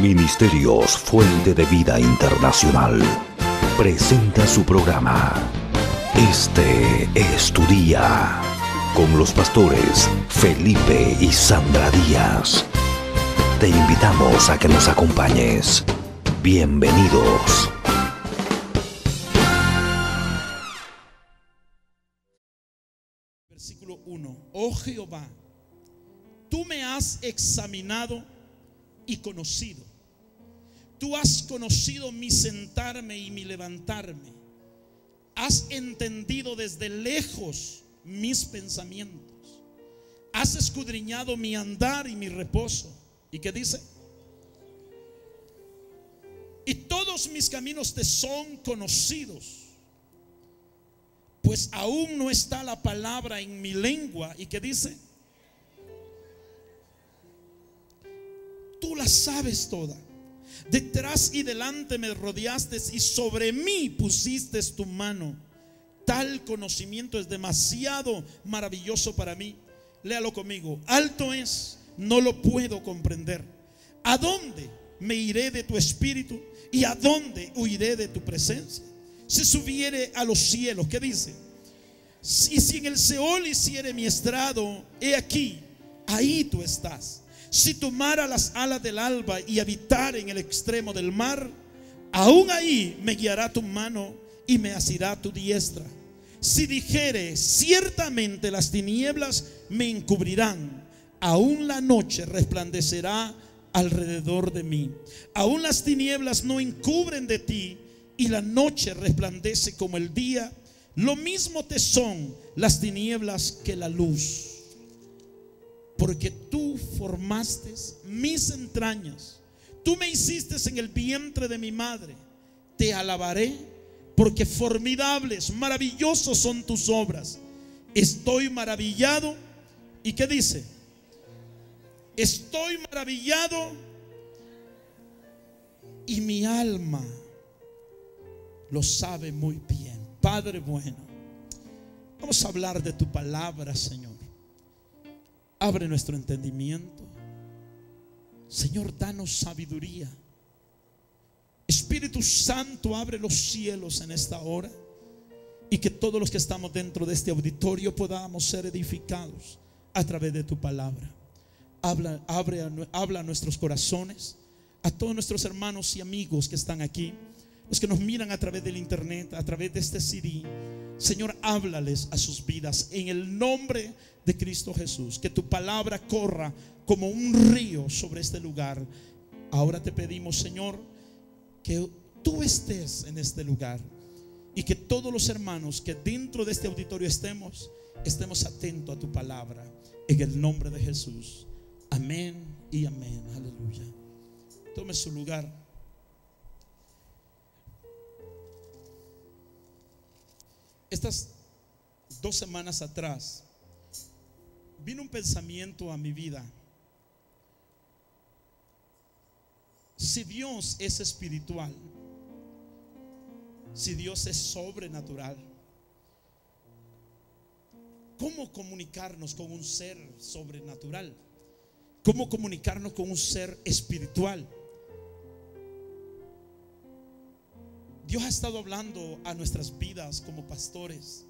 Ministerios Fuente de Vida Internacional presenta su programa Este es tu día, con los pastores Felipe y Sandra Díaz. Te invitamos a que nos acompañes. Bienvenidos. Versículo 1. Oh Jehová, tú me has examinado y conocido. Tú has conocido mi sentarme y mi levantarme. Has entendido desde lejos mis pensamientos. Has escudriñado mi andar y mi reposo. ¿Y qué dice? Y todos mis caminos te son conocidos, pues aún no está la palabra en mi lengua. ¿Y qué dice? Tú la sabes toda. Detrás y delante me rodeaste y sobre mí pusiste tu mano. Tal conocimiento es demasiado maravilloso para mí. Léalo conmigo. Alto es, no lo puedo comprender. ¿A dónde me iré de tu espíritu? ¿Y a dónde huiré de tu presencia? Si subiere a los cielos, ¿qué dice? Si en el Seol hiciere mi estrado, he aquí, ahí tú estás. Si tomara las alas del alba y habitar en el extremo del mar, aún ahí me guiará tu mano y me asirá tu diestra. Si dijere, ciertamente las tinieblas me encubrirán, aún la noche resplandecerá alrededor de mí. Aún las tinieblas no encubren de ti, y la noche resplandece como el día. Lo mismo te son las tinieblas que la luz. Porque tú formaste mis entrañas, tú me hiciste en el vientre de mi madre. Te alabaré, porque formidables, maravillosos son tus obras. Estoy maravillado. ¿Y qué dice? Estoy maravillado y mi alma lo sabe muy bien. Padre bueno, vamos a hablar de tu palabra, Señor. Abre nuestro entendimiento. Señor, danos sabiduría. Espíritu Santo, abre los cielos en esta hora, y que todos los que estamos dentro de este auditorio podamos ser edificados a través de tu palabra. Habla a nuestros corazones, a todos nuestros hermanos y amigos que están aquí, los que nos miran a través del internet, a través de este CD. Señor, háblales a sus vidas en el nombre de Cristo Jesús. Que tu palabra corra como un río sobre este lugar. Ahora te pedimos, Señor, que tú estés en este lugar, y que todos los hermanos que dentro de este auditorio estemos atentos a tu palabra, en el nombre de Jesús. Amén y amén. Aleluya. Tome su lugar. Estas 2 semanas atrás vino un pensamiento a mi vida. Si Dios es espiritual, si Dios es sobrenatural, ¿cómo comunicarnos con un ser sobrenatural? ¿Cómo comunicarnos con un ser espiritual? Dios ha estado hablando a nuestras vidas como pastores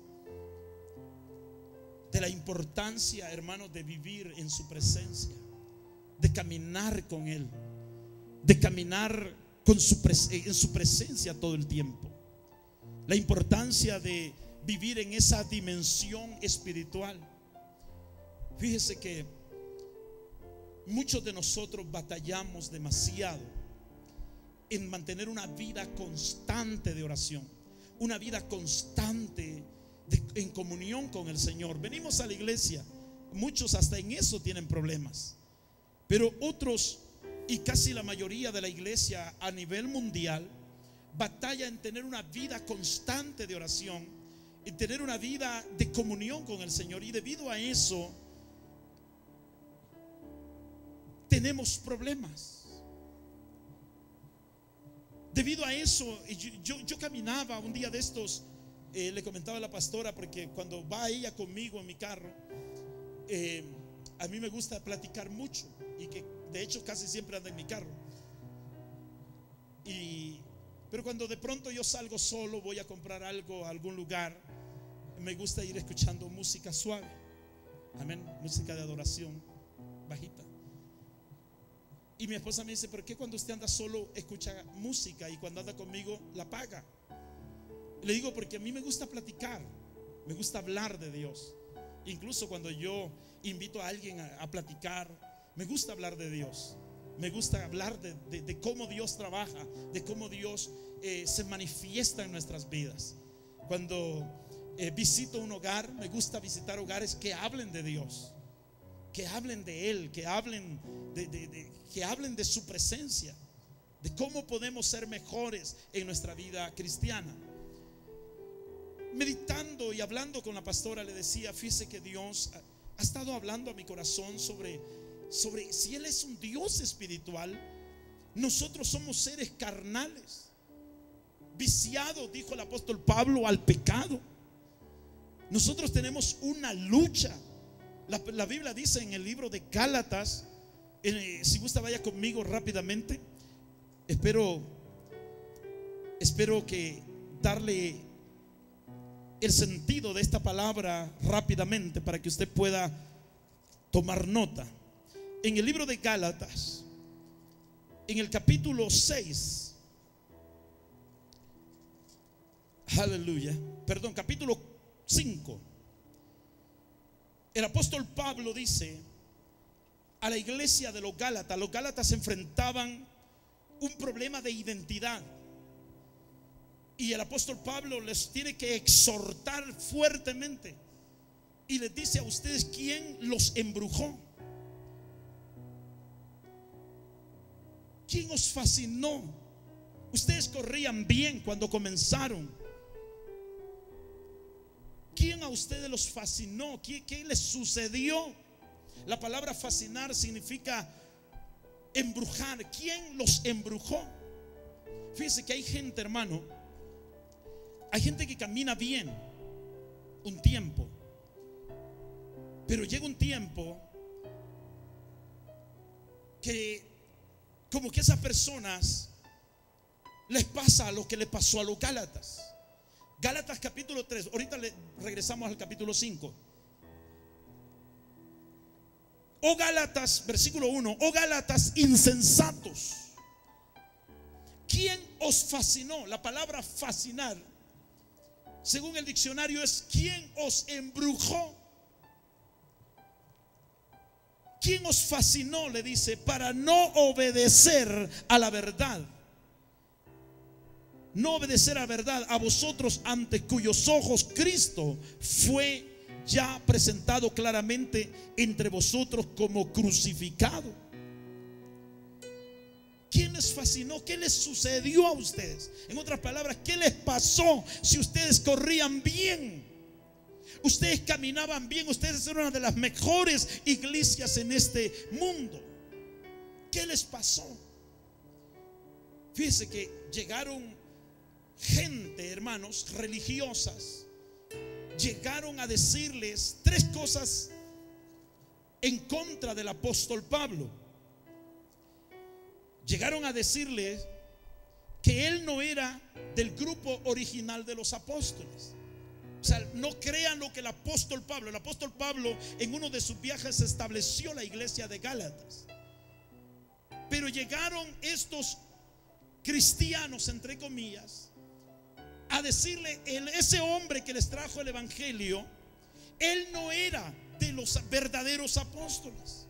de la importancia, hermanos, de vivir en su presencia, de caminar con Él, de caminar en su presencia todo el tiempo. La importancia de vivir en esa dimensión espiritual. Fíjese que muchos de nosotros batallamos demasiado en mantener una vida constante de oración, una vida constante en comunión con el Señor. Venimos a la iglesia, muchos hasta en eso tienen problemas, pero otros, y casi la mayoría de la iglesia a nivel mundial, batalla en tener una vida constante de oración, en tener una vida de comunión con el Señor. Y debido a eso tenemos problemas. Debido a eso, yo caminaba un día de estos, le comentaba a la pastora, porque cuando va ella conmigo en mi carro, a mí me gusta platicar mucho, y que de hecho casi siempre anda en mi carro. Pero cuando de pronto yo salgo solo, voy a comprar algo a algún lugar, me gusta ir escuchando música suave. Amén, música de adoración bajita. Y mi esposa me dice: ¿por qué cuando usted anda solo escucha música y cuando anda conmigo la apaga? Le digo: porque a mí me gusta platicar, me gusta hablar de Dios. Incluso cuando yo invito a alguien a platicar, me gusta hablar de Dios. Me gusta hablar de cómo Dios trabaja, de cómo Dios se manifiesta en nuestras vidas. Cuando visito un hogar, me gusta visitar hogares que hablen de Dios, que hablen de Él, que hablen de su presencia, de cómo podemos ser mejores en nuestra vida cristiana. Meditando y hablando con la pastora, le decía: fíjese que Dios ha estado hablando a mi corazón sobre si Él es un Dios espiritual. Nosotros somos seres carnales, viciados, dijo el apóstol Pablo, al pecado. Nosotros tenemos una lucha. La Biblia dice en el libro de Gálatas, si gusta vaya conmigo rápidamente. Espero que darle el sentido de esta palabra rápidamente para que usted pueda tomar nota. En el libro de Gálatas, en el capítulo 6, aleluya, perdón, capítulo 5, el apóstol Pablo dice a la iglesia de los Gálatas enfrentaban un problema de identidad. Y el apóstol Pablo les tiene que exhortar fuertemente y les dice a ustedes: ¿quién los embrujó? ¿Quién os fascinó? Ustedes corrían bien cuando comenzaron. ¿Quién a ustedes los fascinó? ¿Qué les sucedió? La palabra fascinar significa embrujar. ¿Quién los embrujó? Fíjense que hay gente, hermano, hay gente que camina bien un tiempo, pero llega un tiempo que como que a esas personas les pasa lo que le pasó a los Gálatas. Gálatas capítulo 3, ahorita regresamos al capítulo 5. Oh Gálatas, versículo 1: oh Gálatas insensatos, ¿quién os fascinó? La palabra fascinar, según el diccionario, es ¿quién os embrujó? ¿Quién os fascinó? Le dice, para no obedecer a la verdad. No obedecer a la verdad, a vosotros ante cuyos ojos Cristo fue ya presentado claramente entre vosotros como crucificado. ¿Quién les fascinó? ¿Qué les sucedió a ustedes? En otras palabras, ¿qué les pasó si ustedes corrían bien? Ustedes caminaban bien, ustedes eran una de las mejores iglesias en este mundo. ¿Qué les pasó? Fíjense que llegaron gente, hermanos, religiosas, llegaron a decirles tres cosas en contra del apóstol Pablo. Llegaron a decirle que él no era del grupo original de los apóstoles. O sea, no crean lo que el apóstol Pablo en uno de sus viajes estableció la iglesia de Gálatas. Pero llegaron estos cristianos, entre comillas, a decirle, ese hombre que les trajo el evangelio, él no era de los verdaderos apóstoles.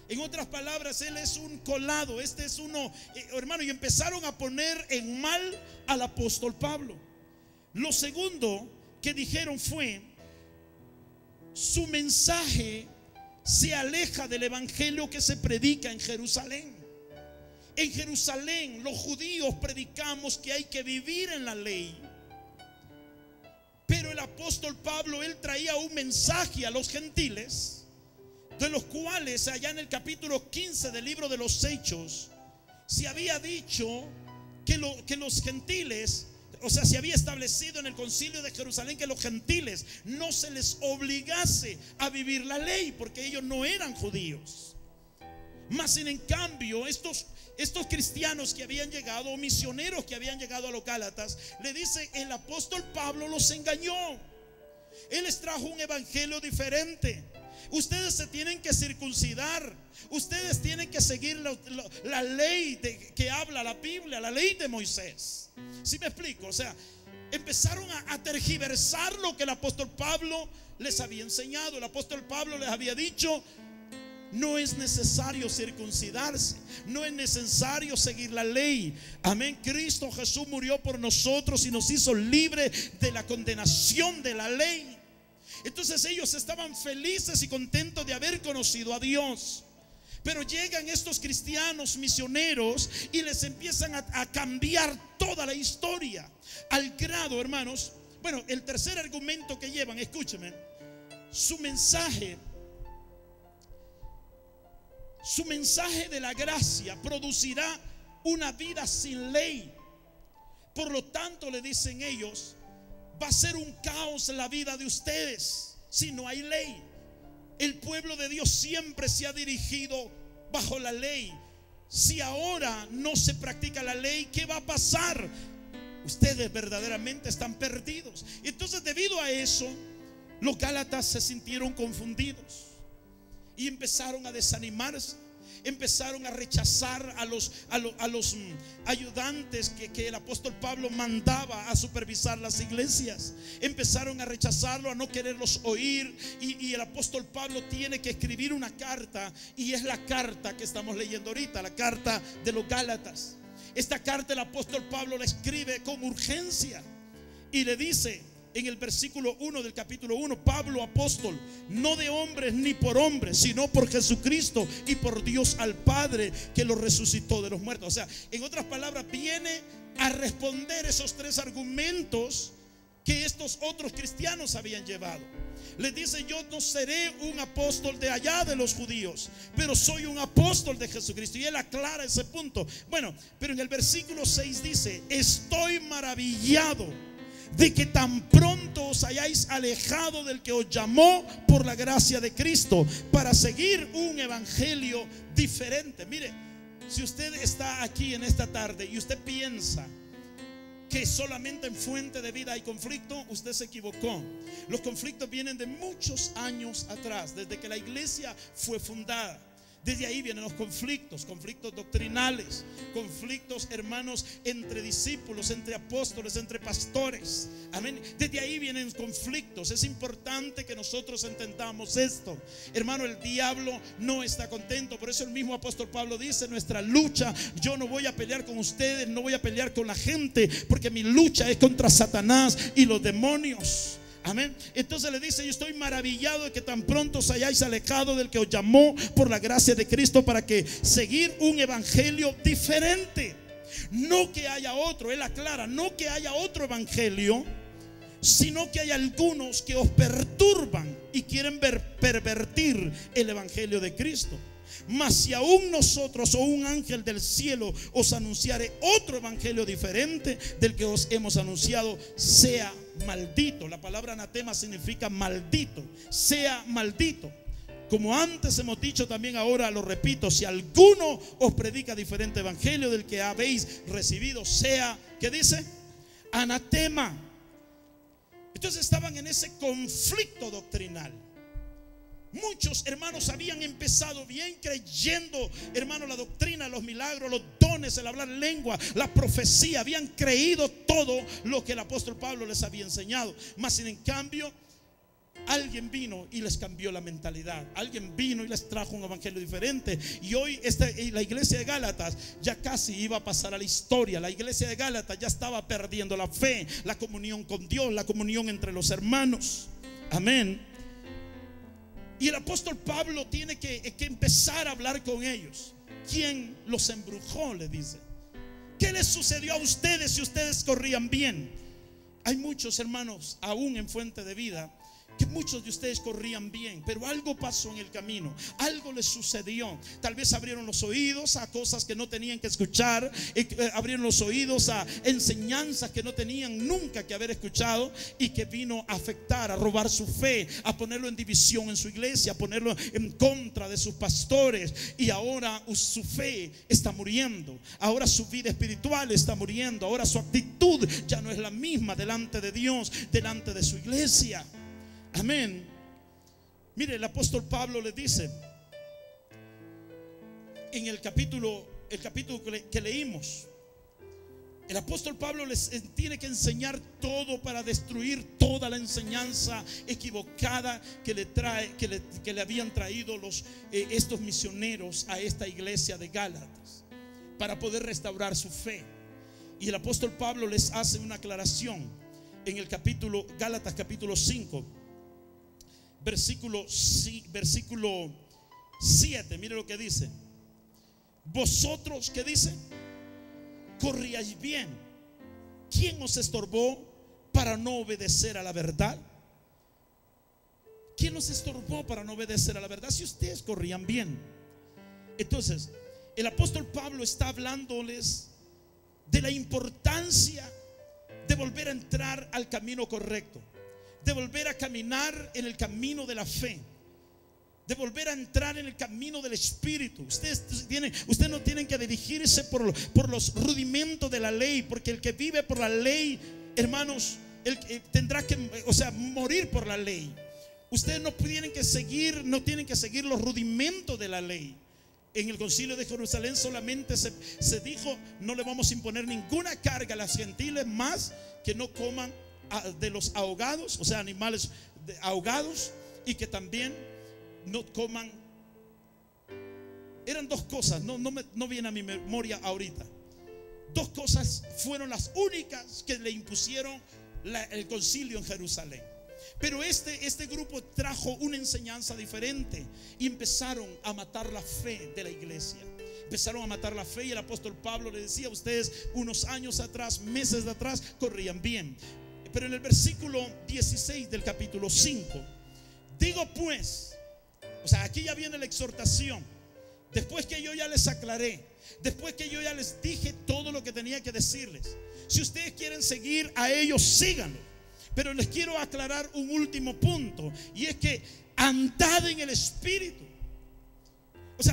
En otras palabras, él es un colado, este es uno, hermano, y empezaron a poner en mal al apóstol Pablo. Lo segundo que dijeron fue: su mensaje se aleja del evangelio que se predica en Jerusalén. En Jerusalén los judíos predicamos que hay que vivir en la ley, pero el apóstol Pablo, él traía un mensaje a los gentiles, de los cuales allá en el capítulo 15 del libro de los Hechos se había dicho que los gentiles, o sea, se había establecido en el concilio de Jerusalén que los gentiles no se les obligase a vivir la ley, porque ellos no eran judíos. Mas sin en cambio, estos cristianos que habían llegado, o misioneros que habían llegado a los Gálatas, le dice: el apóstol Pablo los engañó. Él les trajo un evangelio diferente. Ustedes se tienen que circuncidar. Ustedes tienen que seguir la ley que habla la Biblia, la ley de Moisés. ¿Sí me explico? O sea, empezaron a tergiversar lo que el apóstol Pablo les había enseñado. El apóstol Pablo les había dicho: no es necesario circuncidarse, no es necesario seguir la ley. Amén. Cristo Jesús murió por nosotros y nos hizo libres de la condenación de la ley. Entonces ellos estaban felices y contentos de haber conocido a Dios. Pero llegan estos cristianos misioneros y les empiezan a cambiar toda la historia, al grado, hermanos, bueno, el tercer argumento que llevan, escúcheme, su mensaje de la gracia producirá una vida sin ley. Por lo tanto, le dicen ellos, va a ser un caos en la vida de ustedes si no hay ley. El pueblo de Dios siempre se ha dirigido bajo la ley. Si ahora no se practica la ley, ¿qué va a pasar? Ustedes verdaderamente están perdidos. Entonces, debido a eso, los gálatas se sintieron confundidos y empezaron a desanimarse. Empezaron a rechazar a los ayudantes que el apóstol Pablo mandaba a supervisar las iglesias. Empezaron a rechazarlo, a no quererlos oír. Y el apóstol Pablo tiene que escribir una carta, y es la carta que estamos leyendo ahorita, la carta de los Gálatas. Esta carta el apóstol Pablo la escribe con urgencia y le dice en el versículo 1 del capítulo 1: Pablo, apóstol, no de hombres ni por hombres, sino por Jesucristo y por Dios al Padre, que lo resucitó de los muertos. O sea, en otras palabras, viene a responder esos tres argumentos que estos otros cristianos habían llevado. Les dice: yo no seré un apóstol de allá de los judíos, pero soy un apóstol de Jesucristo. Y él aclara ese punto. Bueno, pero en el versículo 6 dice: estoy maravillado de que tan pronto os hayáis alejado del que os llamó por la gracia de Cristo para seguir un evangelio diferente. Mire, si usted está aquí en esta tarde y usted piensa que solamente en Fuente de Vida hay conflicto, usted se equivocó. Los conflictos vienen de muchos años atrás, desde que la iglesia fue fundada. Desde ahí vienen los conflictos doctrinales, conflictos, hermanos, entre discípulos, entre apóstoles, entre pastores. Amén. Desde ahí vienen conflictos. Es importante que nosotros entendamos esto. Hermano, el diablo no está contento. Por eso el mismo apóstol Pablo dice: nuestra lucha, yo no voy a pelear con ustedes, no voy a pelear con la gente, porque mi lucha es contra Satanás y los demonios. Amén. Entonces le dice: yo estoy maravillado de que tan pronto os hayáis alejado del que os llamó por la gracia de Cristo para que seguir un evangelio diferente. No que haya otro, él aclara, no que haya otro evangelio, sino que hay algunos que os perturban y quieren pervertir el evangelio de Cristo. Mas si aún nosotros o un ángel del cielo os anunciare otro evangelio diferente del que os hemos anunciado, sea maldito. La palabra anatema significa maldito. Sea maldito. Como antes hemos dicho, también ahora lo repito: si alguno os predica diferente evangelio del que habéis recibido, sea, ¿qué dice? Anatema. Entonces estaban en ese conflicto doctrinal. Muchos hermanos habían empezado bien creyendo, hermano, la doctrina, los milagros, los dones, el hablar lengua, la profecía. Habían creído todo lo que el apóstol Pablo les había enseñado. Mas sin en cambio, alguien vino y les cambió la mentalidad. Alguien vino y les trajo un evangelio diferente. Y hoy la iglesia de Gálatas ya casi iba a pasar a la historia. La iglesia de Gálatas ya estaba perdiendo la fe, la comunión con Dios, la comunión entre los hermanos. Amén. Y el apóstol Pablo tiene que empezar a hablar con ellos. ¿Quién los embrujó?, le dice. ¿Qué les sucedió a ustedes si ustedes corrían bien? Hay muchos hermanos aún en Fuente de Vida que muchos de ustedes corrían bien, pero algo pasó en el camino, algo les sucedió. Tal vez abrieron los oídos a cosas que no tenían que escuchar, abrieron los oídos a enseñanzas que no tenían nunca que haber escuchado, y que vino a afectar, a robar su fe, a ponerlo en división en su iglesia, a ponerlo en contra de sus pastores. Y ahora su fe está muriendo, ahora su vida espiritual está muriendo, ahora su actitud ya no es la misma delante de Dios, delante de su iglesia. Amén. Mire, el apóstol Pablo le dice en el capítulo que leímos, el apóstol Pablo les tiene que enseñar todo para destruir toda la enseñanza equivocada que le habían traído estos misioneros a esta iglesia de Gálatas, para poder restaurar su fe. Y el apóstol Pablo les hace una aclaración en el capítulo Gálatas capítulo 5, versículo 7. Mire lo que dice: vosotros, ¿qué dice? Corríais bien. ¿Quién os estorbó para no obedecer a la verdad? ¿Quién os estorbó para no obedecer a la verdad? Si ustedes corrían bien. Entonces, el apóstol Pablo está hablándoles de la importancia de volver a entrar al camino correcto, de volver a caminar en el camino de la fe, de volver a entrar en el camino del Espíritu. Ustedes no tienen que dirigirse por los rudimentos de la ley, porque el que vive por la ley, hermanos, tendrá que, morir por la ley. Ustedes no tienen que seguir los rudimentos de la ley. En el concilio de Jerusalén solamente se dijo: no le vamos a imponer ninguna carga a las gentiles más que no coman de los ahogados, o sea, animales ahogados, y que también no coman. Eran dos cosas, no viene a mi memoria ahorita. Dos cosas fueron las únicas que le impusieron el concilio en Jerusalén. Pero este grupo trajo una enseñanza diferente y empezaron a matar la fe de la iglesia. Empezaron a matar la fe, y el apóstol Pablo le decía: ustedes unos años atrás, meses de atrás, corrían bien. Pero en el versículo 16 del capítulo 5, digo pues, aquí ya viene la exhortación. Después que yo ya les aclaré, después que yo ya les dije todo lo que tenía que decirles, si ustedes quieren seguir a ellos, síganlo. Pero les quiero aclarar un último punto, y es que andad en el Espíritu.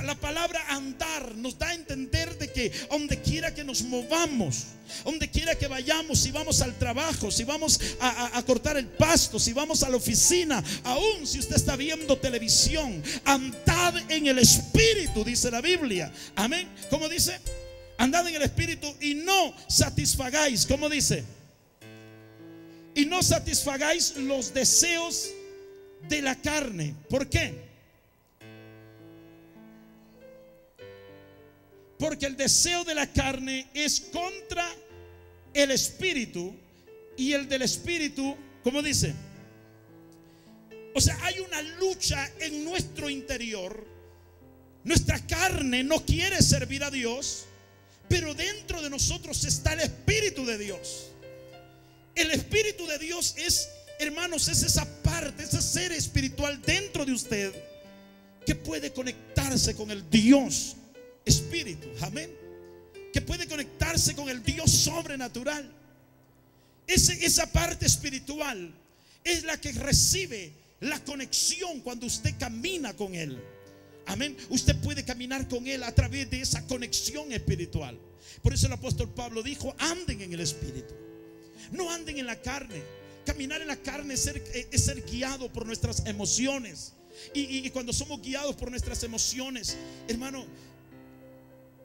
La palabra andar nos da a entender de que donde quiera que nos movamos, donde quiera que vayamos, si vamos al trabajo, si vamos a cortar el pasto, si vamos a la oficina, aún si usted está viendo televisión, andad en el Espíritu, dice la Biblia. Amén. ¿Cómo dice? Andad en el Espíritu y no satisfagáis. ¿Cómo dice? Y no satisfagáis los deseos de la carne. ¿Por qué? Porque el deseo de la carne es contra el Espíritu, y el del Espíritu, ¿cómo dice? Hay una lucha en nuestro interior. Nuestra carne no quiere servir a Dios, pero dentro de nosotros está el Espíritu de Dios. El Espíritu de Dios es, hermanos, es esa parte, ese ser espiritual dentro de usted que puede conectarse con el Dios Espíritu. Amén. Que puede conectarse con el Dios sobrenatural. Esa parte espiritual es la que recibe la conexión cuando usted camina con Él. Amén. Usted puede caminar con Él a través de esa conexión espiritual. Por eso el apóstol Pablo dijo: anden en el Espíritu, no anden en la carne. Caminar en la carne es ser guiado por nuestras emociones. Y cuando somos guiados por nuestras emociones, hermano,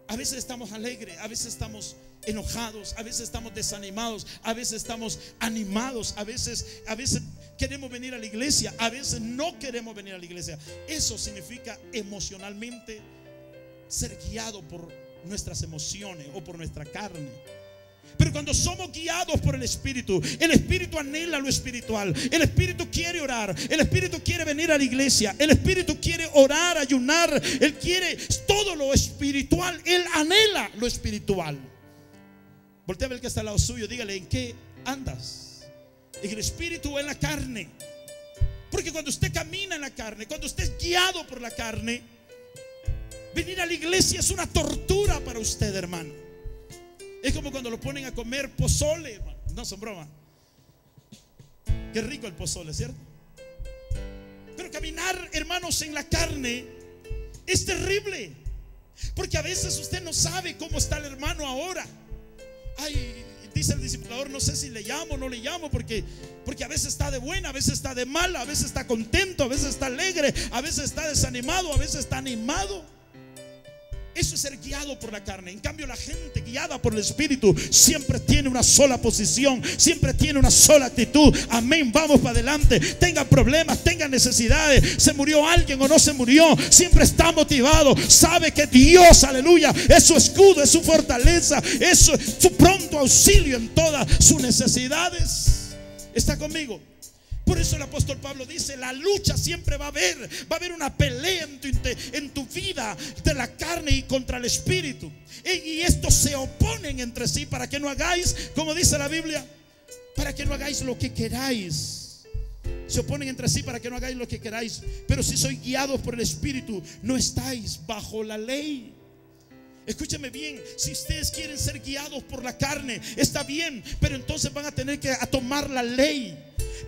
a veces estamos alegres, a veces estamos enojados, a veces estamos desanimados, a veces estamos animados, a veces queremos venir a la iglesia, a veces no queremos venir a la iglesia. Eso significa emocionalmente ser guiado por nuestras emociones o por nuestra carne. Pero cuando somos guiados por el Espíritu anhela lo espiritual. El Espíritu quiere orar, el Espíritu quiere venir a la iglesia, el Espíritu quiere orar, ayunar. Él quiere todo lo espiritual, Él anhela lo espiritual. Voltea a ver el que está al lado suyo, dígale: ¿en qué andas? ¿En el Espíritu o en la carne? Porque cuando usted camina en la carne, cuando usted es guiado por la carne, venir a la iglesia es una tortura para usted, hermano. Es como cuando lo ponen a comer pozole, hermano. No son broma. Qué rico el pozole, ¿cierto? Pero caminar, hermanos, en la carne es terrible. Porque a veces usted no sabe cómo está el hermano ahora. Ay, dice el discipulador, no sé si le llamo o no le llamo, porque a veces está de buena, a veces está de mala, a veces está contento, a veces está alegre, a veces está desanimado, a veces está animado. Eso es ser guiado por la carne. En cambio, la gente guiada por el Espíritu siempre tiene una sola posición, siempre tiene una sola actitud. Amén, vamos para adelante. Tengan problemas, tengan necesidades, se murió alguien o no se murió, siempre está motivado. Sabe que Dios, aleluya, es su escudo, es su fortaleza, es su pronto auxilio en todas sus necesidades. ¿Está conmigo? Por eso el apóstol Pablo dice: la lucha siempre va a haber una pelea en tu vida de la carne y contra el espíritu. Y estos se oponen entre sí para que no hagáis, como dice la Biblia, para que no hagáis lo que queráis. Se oponen entre sí para que no hagáis lo que queráis. Pero si sois guiados por el espíritu, no estáis bajo la ley. Escúcheme bien, si ustedes quieren ser guiados por la carne, está bien, pero entonces van a tener que tomar la ley.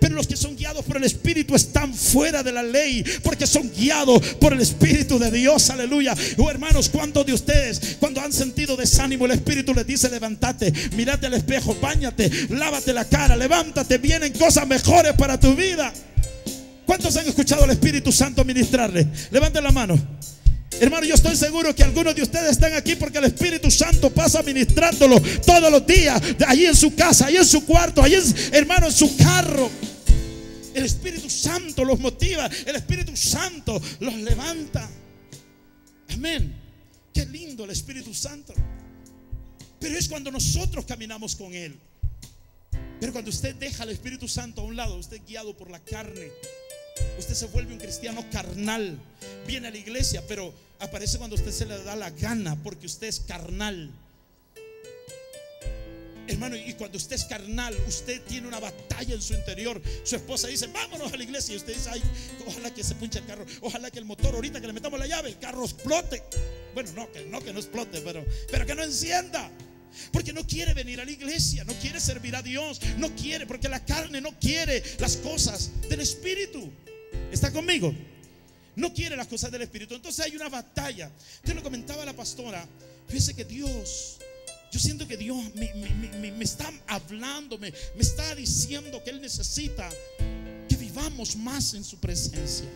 Pero los que son guiados por el Espíritu están fuera de la ley, porque son guiados por el Espíritu de Dios, aleluya. Hermanos, ¿cuántos de ustedes, cuando han sentido desánimo, el Espíritu les dice: levántate, mírate al espejo, báñate, lávate la cara, levántate, vienen cosas mejores para tu vida? ¿Cuántos han escuchado al Espíritu Santo ministrarles? Levanten la mano. Hermano, yo estoy seguro que algunos de ustedes están aquí porque el Espíritu Santo pasa ministrándolo todos los días, allí en su casa, allí en su cuarto, allí hermano, en su carro. El Espíritu Santo los motiva, el Espíritu Santo los levanta. Amén. Qué lindo el Espíritu Santo. Pero es cuando nosotros caminamos con Él. Pero cuando usted deja al Espíritu Santo a un lado, usted es guiado por la carne, usted se vuelve un cristiano carnal. Viene a la iglesia, pero aparece cuando usted se le da la gana, porque usted es carnal. Hermano, y cuando usted es carnal, usted tiene una batalla en su interior. Su esposa dice: vámonos a la iglesia, y usted dice: ay, ojalá que se punche el carro, ojalá que el motor, ahorita que le metamos la llave, el carro explote. Bueno, que no explote, pero que no encienda. Porque no quiere venir a la iglesia, no quiere servir a Dios, no quiere, porque la carne no quiere las cosas del Espíritu. ¿Está conmigo? No quiere las cosas del Espíritu. Entonces hay una batalla. Te lo comentaba la pastora. Fíjese que Dios, yo siento que Dios me está hablando, me está diciendo que Él necesita que vivamos más en su presencia,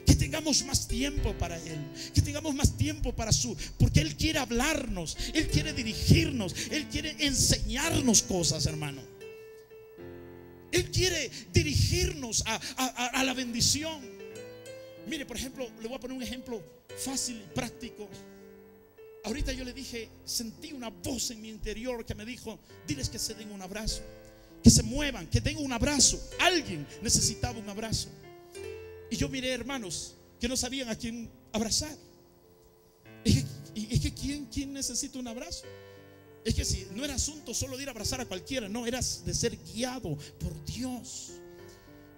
que tengamos más tiempo para Él, que tengamos más tiempo para porque Él quiere hablarnos, Él quiere dirigirnos, Él quiere enseñarnos cosas, hermano. Él quiere dirigirnos a la bendición. Mire, por ejemplo, le voy a poner un ejemplo fácil y práctico. Ahorita yo le dije, sentí una voz en mi interior que me dijo: diles que se den un abrazo, que se muevan, que den un abrazo. Alguien necesitaba un abrazo. Y yo miré hermanos que no sabían a quién abrazar. Es que ¿quién necesita un abrazo? Es que si no era asunto solo de ir a abrazar a cualquiera, no, era de ser guiado por Dios.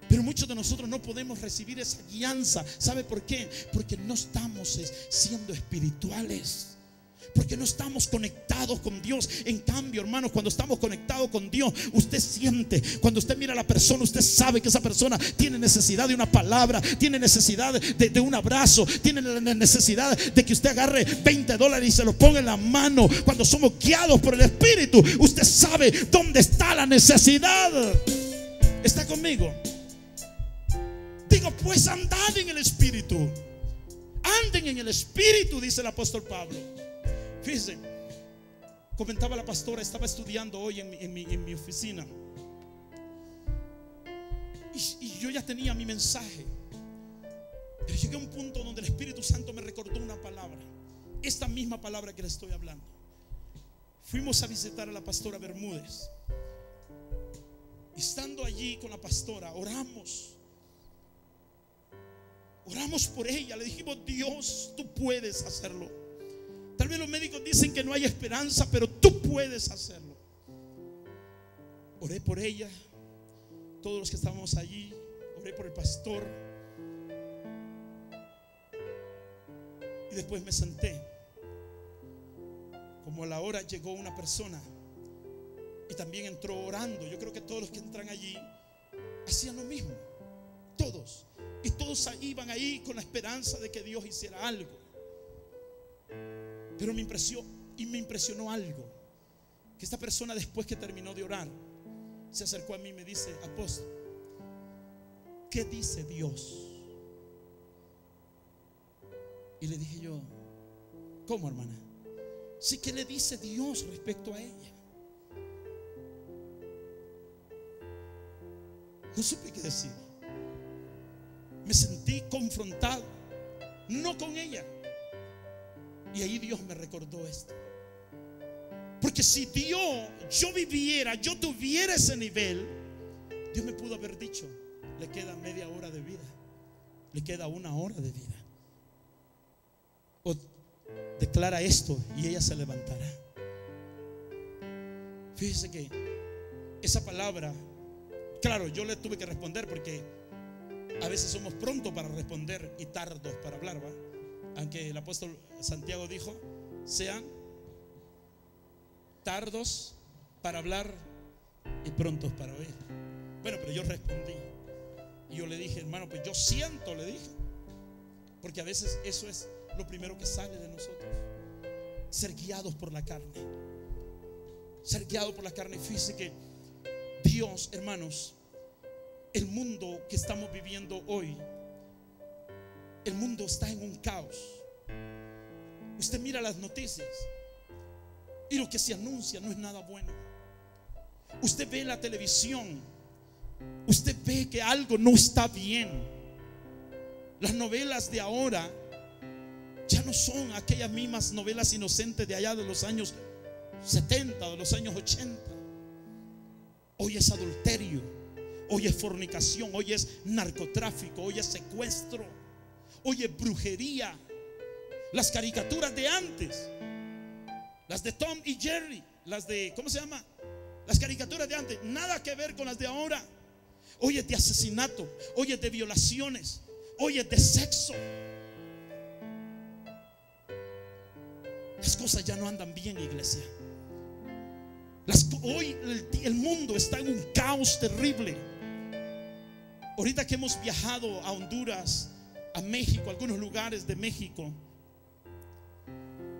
Pero muchos de nosotros no podemos recibir esa guianza. ¿Sabe por qué? Porque no estamos siendo espirituales, porque no estamos conectados con Dios. En cambio, hermanos, cuando estamos conectados con Dios, usted siente, cuando usted mira a la persona, usted sabe que esa persona tiene necesidad de una palabra, tiene necesidad de un abrazo, tiene la necesidad de que usted agarre $20 y se lo ponga en la mano. Cuando somos guiados por el Espíritu, usted sabe dónde está la necesidad. ¿Está conmigo? Digo, pues andad en el Espíritu, anden en el Espíritu, dice el apóstol Pablo. Fíjense, comentaba la pastora, estaba estudiando hoy en mi oficina, y yo ya tenía mi mensaje, pero llegué a un punto donde el Espíritu Santo me recordó una palabra, esta misma palabra que le estoy hablando. Fuimos a visitar a la pastora Bermúdez. Estando allí con la pastora, oramos por ella. Le dijimos: Dios, tú puedes hacerlo. Tal vez los médicos dicen que no hay esperanza, pero tú puedes hacerlo. Oré por ella, todos los que estábamos allí oré por el pastor y después me senté. Como a la hora llegó una persona y también entró orando. Yo creo que todos los que entran allí hacían lo mismo, todos. Y todos iban ahí con la esperanza de que Dios hiciera algo. Pero me impresionó algo. Que esta persona, después que terminó de orar, se acercó a mí y me dice: apóstol, ¿qué dice Dios? Y le dije yo: ¿cómo, hermana? Sí, ¿qué le dice Dios respecto a ella? No supe qué decir. Me sentí confrontado, no con ella. Y ahí Dios me recordó esto. Porque si yo viviera, yo tuviera ese nivel, Dios me pudo haber dicho: le queda media hora de vida, le queda una hora de vida, o declara esto y ella se levantará. Fíjese que esa palabra, claro, yo le tuve que responder, porque a veces somos prontos para responder y tardos para hablar, ¿va? Aunque el apóstol Santiago dijo: sean tardos para hablar y prontos para oír. Bueno, pero yo respondí y yo le dije: hermano, pues yo siento, le dije, porque a veces eso es lo primero que sale de nosotros, ser guiados por la carne, ser guiados por la carne. Fíjese que Dios, hermanos, el mundo que estamos viviendo hoy, el mundo está en un caos. Usted mira las noticias y lo que se anuncia no es nada bueno. Usted ve la televisión, usted ve que algo no está bien. Las novelas de ahora ya no son aquellas mismas novelas inocentes de allá de los años 70 o de los años 80. Hoy es adulterio, hoy es fornicación, hoy es narcotráfico, hoy es secuestro, hoy es brujería. Las caricaturas de antes, las de Tom y Jerry, las de, ¿cómo se llama? Las caricaturas de antes, nada que ver con las de ahora. Hoy es de asesinato, hoy es de violaciones, hoy es de sexo. Las cosas ya no andan bien, iglesia. Hoy el mundo está en un caos terrible. Ahorita que hemos viajado a Honduras, a México, a algunos lugares de México,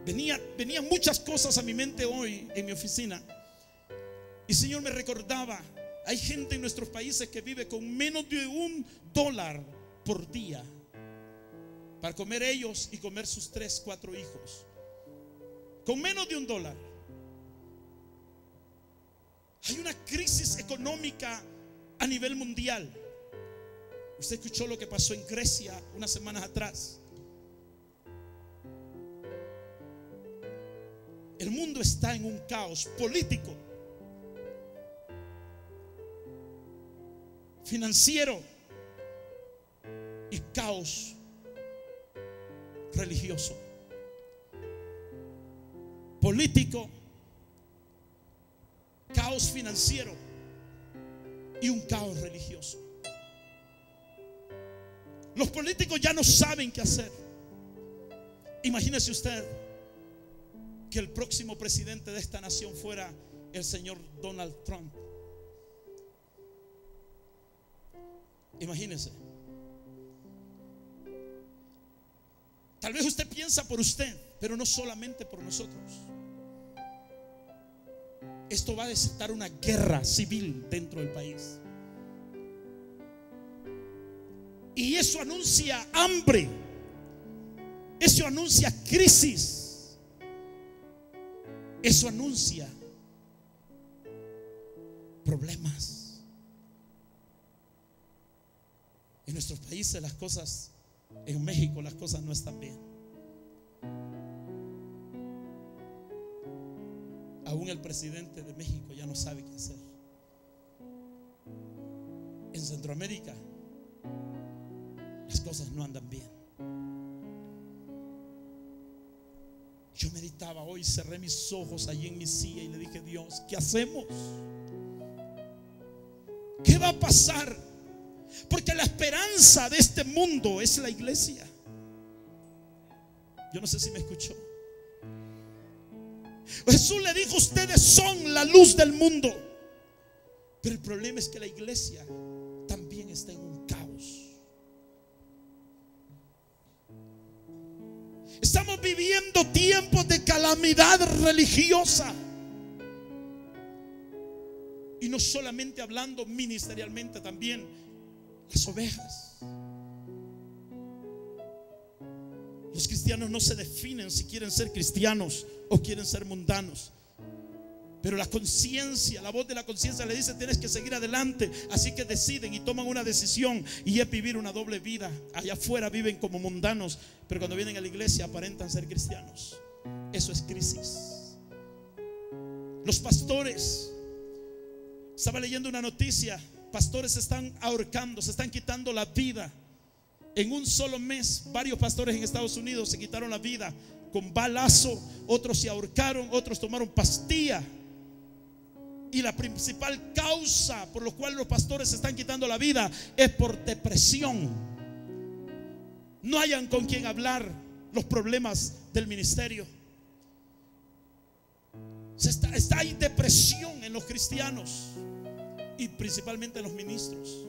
venían muchas cosas a mi mente hoy en mi oficina. Y el Señor me recordaba: hay gente en nuestros países que vive con menos de $1 por día para comer ellos y comer sus 3, 4 hijos. Con menos de $1. Hay una crisis económica a nivel mundial. Usted escuchó lo que pasó en Grecia unas semanas atrás. El mundo está en un caos político, financiero y caos religioso. Político, caos financiero y un caos religioso. Los políticos ya no saben qué hacer. Imagínese usted que el próximo presidente de esta nación fuera el señor Donald Trump. Imagínese. Tal vez usted piensa por usted, pero no solamente por nosotros. Esto va a desatar una guerra civil dentro del país. Y eso anuncia hambre. Eso anuncia crisis. Eso anuncia problemas. En nuestros países las cosas, en México las cosas no están bien. Aún el presidente de México ya no sabe qué hacer. En Centroamérica las cosas no andan bien. Yo meditaba hoy, cerré mis ojos allí en mi silla y le dije: Dios, ¿qué hacemos? ¿Qué va a pasar? Porque la esperanza de este mundo es la iglesia. Yo no sé si me escuchó. Jesús le dijo: ustedes son la luz del mundo. Pero el problema es que la iglesia también está en un caos. Estamos viviendo tiempos de calamidad religiosa. Y no solamente hablando ministerialmente, también las ovejas. Los cristianos no se definen si quieren ser cristianos o quieren ser mundanos. Pero la conciencia, la voz de la conciencia le dice: tienes que seguir adelante. Así que deciden y toman una decisión, y es vivir una doble vida. Allá afuera viven como mundanos, pero cuando vienen a la iglesia aparentan ser cristianos. Eso es crisis. Los pastores, estaba leyendo una noticia, pastores se están ahorcando, se están quitando la vida. En un solo mes, varios pastores en Estados Unidos se quitaron la vida con balazo. Otros se ahorcaron, otros tomaron pastilla. Y la principal causa por la cual los pastores se están quitando la vida es por depresión. No hayan con quien hablar los problemas del ministerio. Hay depresión en los cristianos y principalmente en los ministros.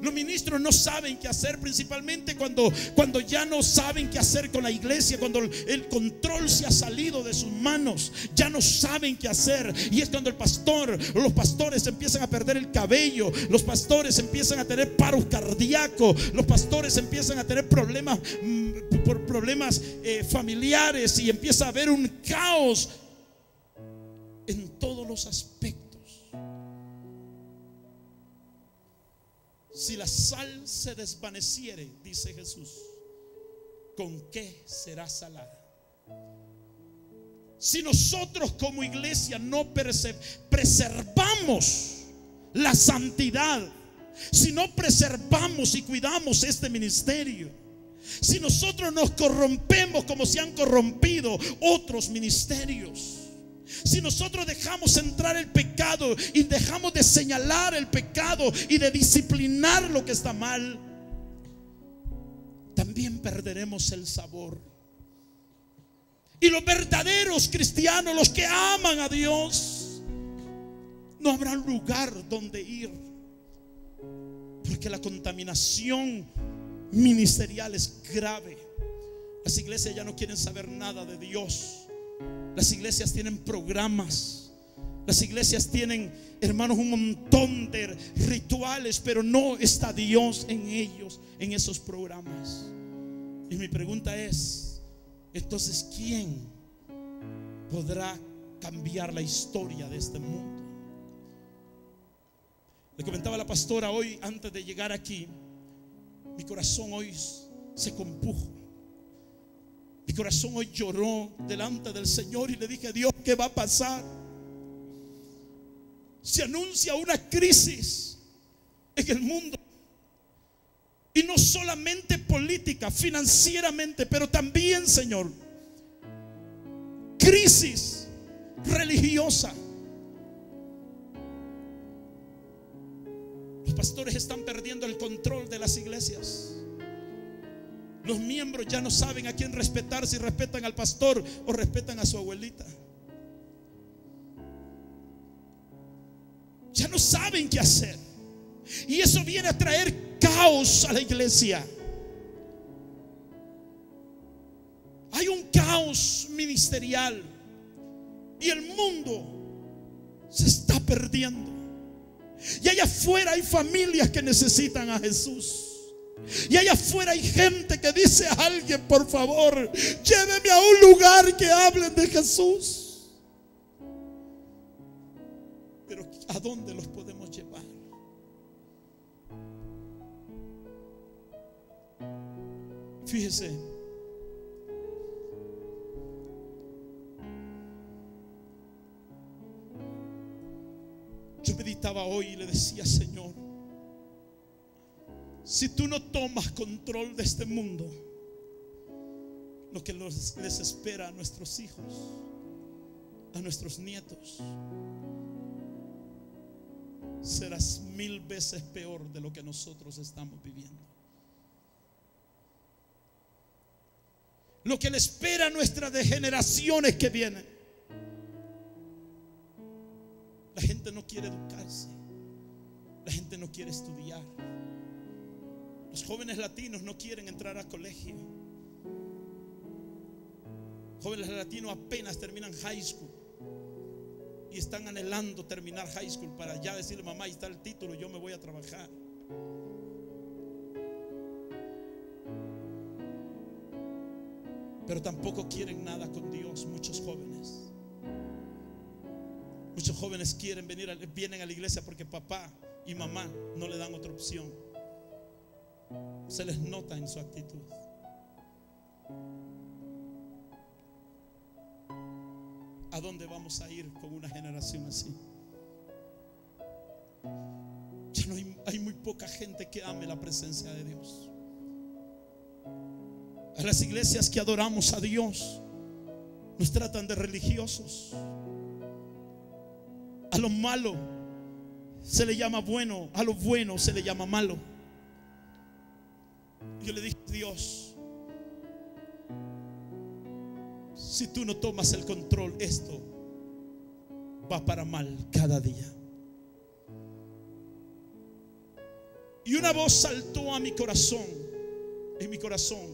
Los ministros no saben qué hacer, principalmente cuando ya no saben qué hacer con la iglesia, cuando el control se ha salido de sus manos, ya no saben qué hacer. Y es cuando los pastores empiezan a perder el cabello, los pastores empiezan a tener paros cardíacos, los pastores empiezan a tener problemas familiares, y empieza a haber un caos en todos los aspectos. Si la sal se desvaneciere, dice Jesús, ¿con qué será salada? Si nosotros como iglesia no preservamos la santidad, si no preservamos y cuidamos este ministerio, si nosotros nos corrompemos como se han corrompido otros ministerios, si nosotros dejamos entrar el pecado y dejamos de señalar el pecado y de disciplinar lo que está mal, también perderemos el sabor. Y los verdaderos cristianos, los que aman a Dios, no habrá lugar donde ir, porque la contaminación ministerial es grave. Las iglesias ya no quieren saber nada de Dios. Las iglesias tienen programas. Las iglesias tienen, hermanos, un montón de rituales, pero no está Dios en ellos, en esos programas. Y mi pregunta es: entonces, ¿quién podrá cambiar la historia de este mundo? Le comentaba a la pastora hoy, antes de llegar aquí, mi corazón hoy se compuso. Mi corazón hoy lloró delante del Señor y le dije: Dios, ¿qué va a pasar? Se anuncia una crisis en el mundo, y no solamente política, financieramente, pero también, Señor, crisis religiosa. Los pastores están perdiendo el control de las iglesias. Los miembros ya no saben a quién respetar, si respetan al pastor o respetan a su abuelita. Ya no saben qué hacer. Y eso viene a traer caos a la iglesia. Hay un caos ministerial y el mundo se está perdiendo. Y allá afuera hay familias que necesitan a Jesús. Y allá afuera hay gente que dice a alguien: por favor, lléveme a un lugar que hablen de Jesús. Pero ¿a dónde los podemos llevar? Fíjese, yo meditaba hoy y le decía: Señor, si tú no tomas control de este mundo, lo que les espera a nuestros hijos, a nuestros nietos, serás 1000 veces peor de lo que nosotros estamos viviendo. Lo que le espera a nuestras generaciones que vienen. La gente no quiere educarse. La gente no quiere estudiar. Los jóvenes latinos no quieren entrar a colegio. Jóvenes latinos apenas terminan high school y están anhelando terminar high school para ya decirle: mamá, ahí está el título, yo me voy a trabajar. Pero tampoco quieren nada con Dios. Muchos jóvenes vienen a la iglesia porque papá y mamá no le dan otra opción. Se les nota en su actitud. ¿A dónde vamos a ir con una generación así? Ya no hay muy poca gente que ame la presencia de Dios. A las iglesias que adoramos a Dios nos tratan de religiosos. A lo malo se le llama bueno, a lo bueno se le llama malo. Yo le dije: Dios, si tú no tomas el control, esto va para mal cada día. Y una voz saltó a mi corazón, en mi corazón,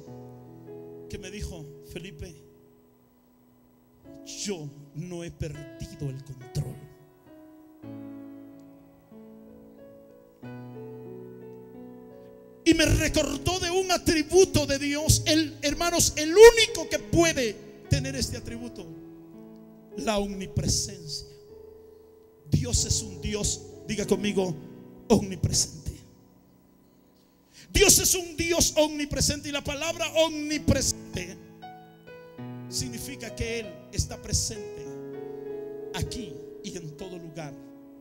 que me dijo: Felipe, yo no he perdido el control. Y me recordó de un atributo de Dios, hermanos, el único que puede tener este atributo: la omnipresencia. Dios es un Dios, diga conmigo, omnipresente. Dios es un Dios omnipresente. Y la palabra omnipresente significa que Él está presente aquí y en todo lugar,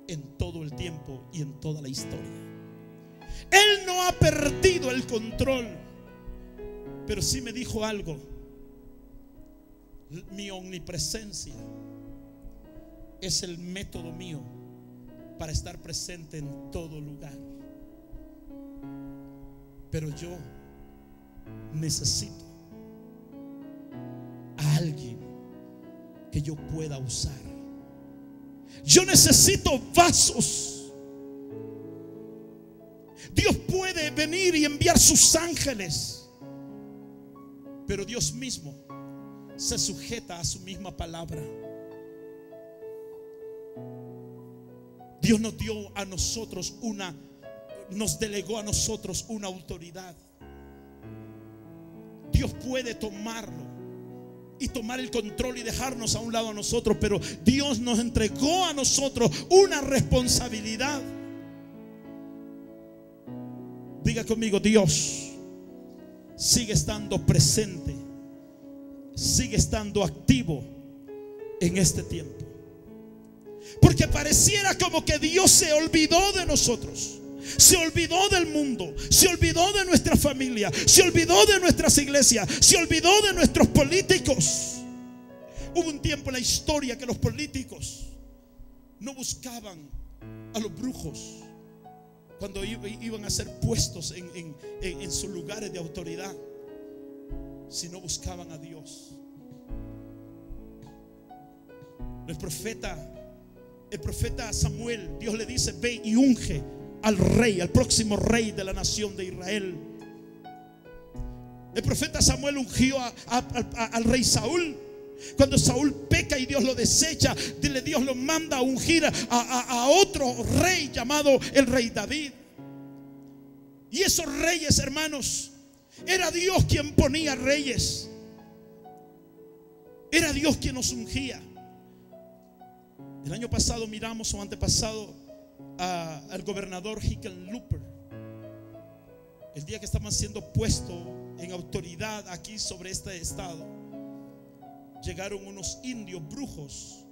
en todo el tiempo y en toda la historia. Él no ha perdido el control, pero sí me dijo algo: mi omnipresencia es el método mío para estar presente en todo lugar. Pero yo necesito a alguien que yo pueda usar. Yo necesito vasos. Dios puede venir y enviar sus ángeles, pero Dios mismo se sujeta a su misma palabra. Dios nos dio a nosotros nos delegó a nosotros una autoridad. Dios puede tomarlo y tomar el control y dejarnos a un lado a nosotros, pero Dios nos entregó a nosotros una responsabilidad. Diga conmigo: Dios sigue estando presente, sigue estando activo en este tiempo. Porque pareciera como que Dios se olvidó de nosotros, se olvidó del mundo, se olvidó de nuestra familia, se olvidó de nuestras iglesias, se olvidó de nuestros políticos. Hubo un tiempo en la historia que los políticos no buscaban a los brujos cuando iban a ser puestos en sus lugares de autoridad, sino buscaban a Dios. El profeta Samuel, Dios le dice: ve y unge al rey, al próximo rey de la nación de Israel. El profeta Samuel ungió al rey Saúl. Cuando Saúl peca y Dios lo desecha, Dios lo manda a ungir a otro rey llamado el rey David. Y esos reyes, hermanos, era Dios quien ponía reyes. Era Dios quien nos ungía. El año pasado miramos, o antepasado, al gobernador Hickenlooper. El día que estaban siendo puestos en autoridad aquí sobre este estado, llegaron unos indios brujos,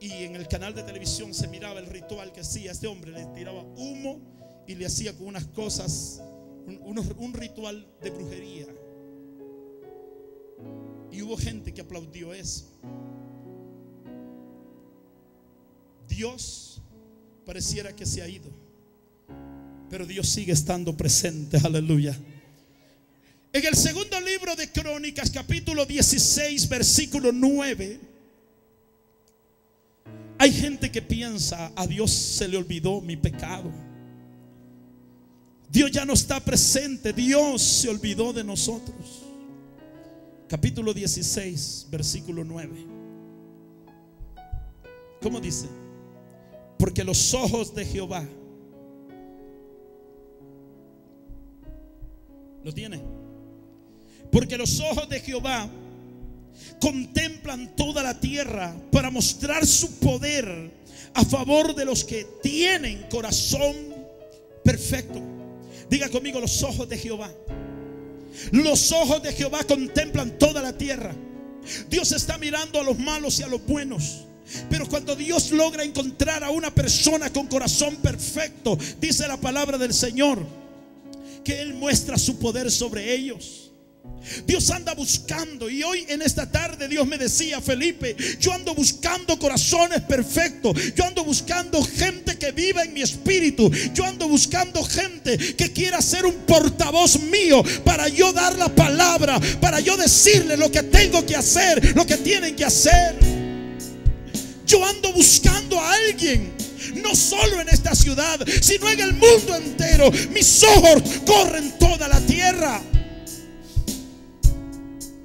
y en el canal de televisión se miraba el ritual que hacía este hombre. Le tiraba humo y le hacía con unas cosas, un ritual de brujería. Y hubo gente que aplaudió eso. Dios pareciera que se ha ido, pero Dios sigue estando presente. Aleluya. En el segundo libro de Crónicas, capítulo 16, versículo 9, hay gente que piensa: a Dios se le olvidó mi pecado, Dios ya no está presente, Dios se olvidó de nosotros. Capítulo 16, versículo 9. ¿Cómo dice? Porque los ojos de Jehová, ¿lo tiene? Porque los ojos de Jehová contemplan toda la tierra para mostrar su poder a favor de los que tienen corazón perfecto. Diga conmigo: los ojos de Jehová. Los ojos de Jehová contemplan toda la tierra. Dios está mirando a los malos y a los buenos, pero cuando Dios logra encontrar a una persona con corazón perfecto, dice la palabra del Señor que Él muestra su poder sobre ellos. Dios anda buscando, y hoy en esta tarde Dios me decía: Felipe, yo ando buscando corazones perfectos, yo ando buscando gente que viva en mi espíritu, yo ando buscando gente que quiera ser un portavoz mío para yo dar la palabra, para yo decirle lo que tengo que hacer, lo que tienen que hacer. Yo ando buscando a alguien, no solo en esta ciudad, sino en el mundo entero. Mis ojos corren toda la tierra.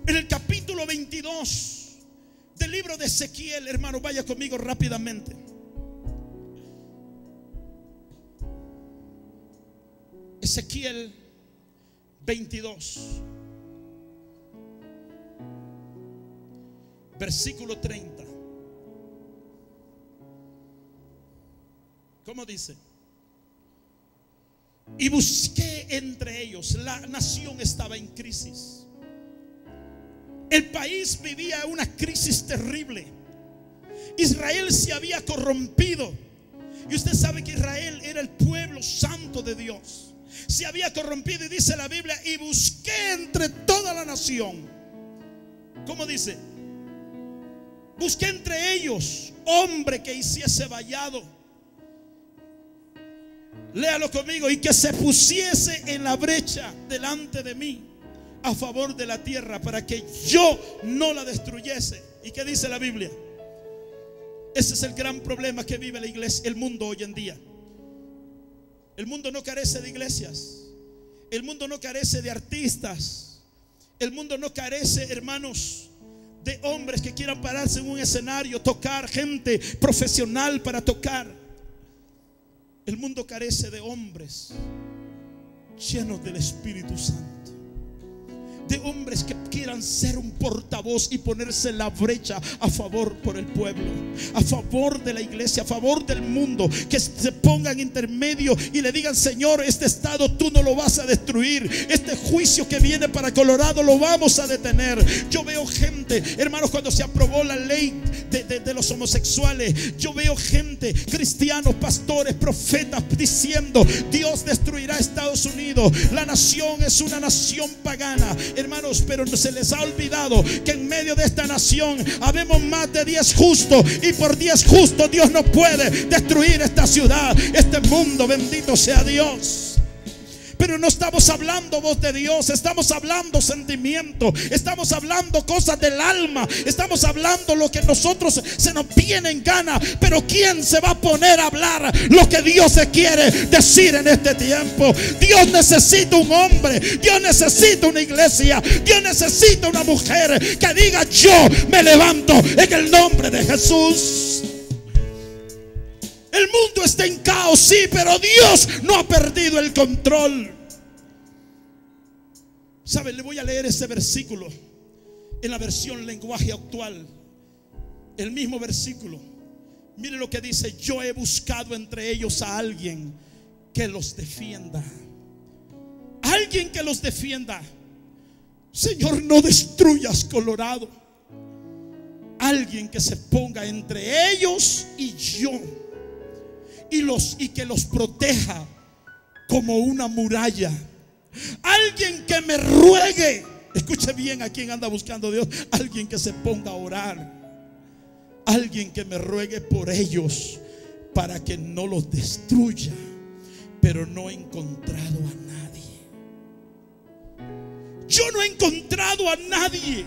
En el capítulo 22 del libro de Ezequiel, hermano, vaya conmigo rápidamente. Ezequiel 22, versículo 30. ¿Cómo dice? Y busqué entre ellos. La nación estaba en crisis. El país vivía una crisis terrible. Israel se había corrompido. Y usted sabe que Israel era el pueblo santo de Dios. Se había corrompido, y dice la Biblia: y busqué entre toda la nación. ¿Cómo dice? Busqué entre ellos hombre que hiciese vallado. Léalo conmigo: y que se pusiese en la brecha delante de mí a favor de la tierra, para que yo no la destruyese. ¿Y qué dice la Biblia? Ese es el gran problema que vive la iglesia, el mundo hoy en día. El mundo no carece de iglesias, el mundo no carece de artistas, el mundo no carece, hermanos, de hombres que quieran pararse en un escenario, tocar, gente profesional para tocar. El mundo carece de hombres llenos del Espíritu Santo, de hombres que quieran ser un portavoz y ponerse en la brecha a favor por el pueblo, a favor de la iglesia, a favor del mundo, que se pongan intermedio y le digan: Señor, este estado tú no lo vas a destruir, este juicio que viene para Colorado lo vamos a detener. Yo veo gente, hermanos, cuando se aprobó la ley de los homosexuales, yo veo gente, cristianos, pastores, profetas diciendo: Dios destruirá a Estados Unidos, la nación es una nación pagana. Hermanos, pero se les ha olvidado que en medio de esta nación habemos más de 10 justos, y por 10 justos Dios no puede destruir esta ciudad, este mundo. Bendito sea Dios. Pero no estamos hablando voz de Dios, estamos hablando sentimiento, estamos hablando cosas del alma, estamos hablando lo que nosotros se nos viene en gana. Pero ¿quién se va a poner a hablar lo que Dios se quiere decir en este tiempo? Dios necesita un hombre, Dios necesita una iglesia, Dios necesita una mujer que diga: yo me levanto en el nombre de Jesús. El mundo está en caos, sí, pero Dios no ha perdido el control. ¿Sabe? Le voy a leer ese versículo en la versión lenguaje actual. El mismo versículo. Mire lo que dice: yo he buscado entre ellos a alguien que los defienda. Alguien que los defienda. Señor, no destruyas Colorado. Alguien que se ponga entre ellos y yo, y que los proteja como una muralla. Alguien que me ruegue. Escuche bien a quien anda buscando Dios. Alguien que se ponga a orar, alguien que me ruegue por ellos, para que no los destruya, pero no he encontrado a nadie. Yo no he encontrado a nadie.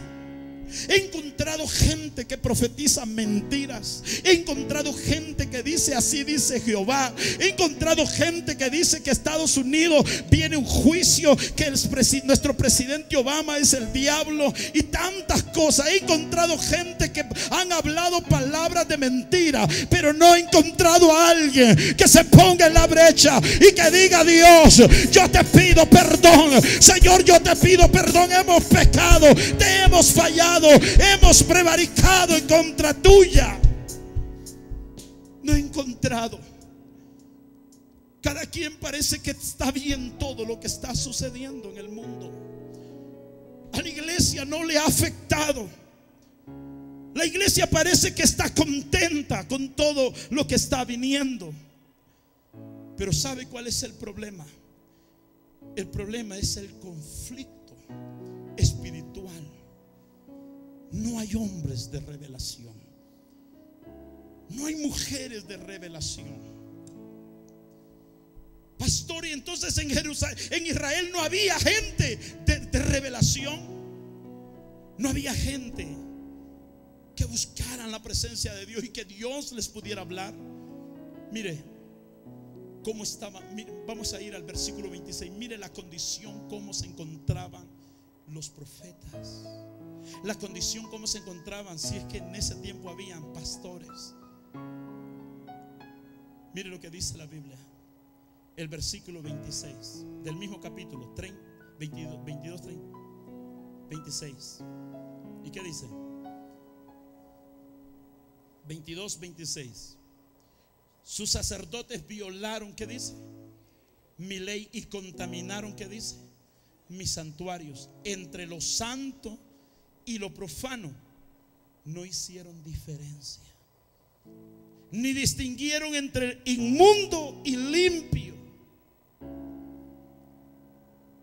He encontrado gente que profetiza mentiras. He encontrado gente que dice: así dice Jehová. He encontrado gente que dice que Estados Unidos viene un juicio, que nuestro presidente Obama es el diablo y tantas cosas. He encontrado gente que han hablado palabras de mentira, pero no he encontrado a alguien que se ponga en la brecha y que diga: Dios, yo te pido perdón. Señor, yo te pido perdón. Hemos pecado, te hemos fallado, hemos prevaricado en contra tuya. No he encontrado. Cada quien parece que está bien todo lo que está sucediendo en el mundo. A la iglesia no le ha afectado. La iglesia parece que está contenta con todo lo que está viniendo. Pero ¿sabe cuál es el problema? El problema es el conflicto espiritual. No hay hombres de revelación. No hay mujeres de revelación. Pastor, y entonces en Jerusalén, en Israel no había gente de revelación. No había gente que buscaran la presencia de Dios y que Dios les pudiera hablar. Mire cómo estaba. Mire, vamos a ir al versículo 26. Mire la condición, cómo se encontraban los profetas. La condición, cómo se encontraban, si es que en ese tiempo habían pastores. Mire lo que dice la Biblia, el versículo 26 del mismo capítulo 22, 26. ¿Y qué dice? 22, 26. Sus sacerdotes violaron, ¿qué dice? Mi ley, y contaminaron, ¿qué dice? Mis santuarios. Entre lo santo y lo profano no hicieron diferencia, ni distinguieron entre inmundo y limpio.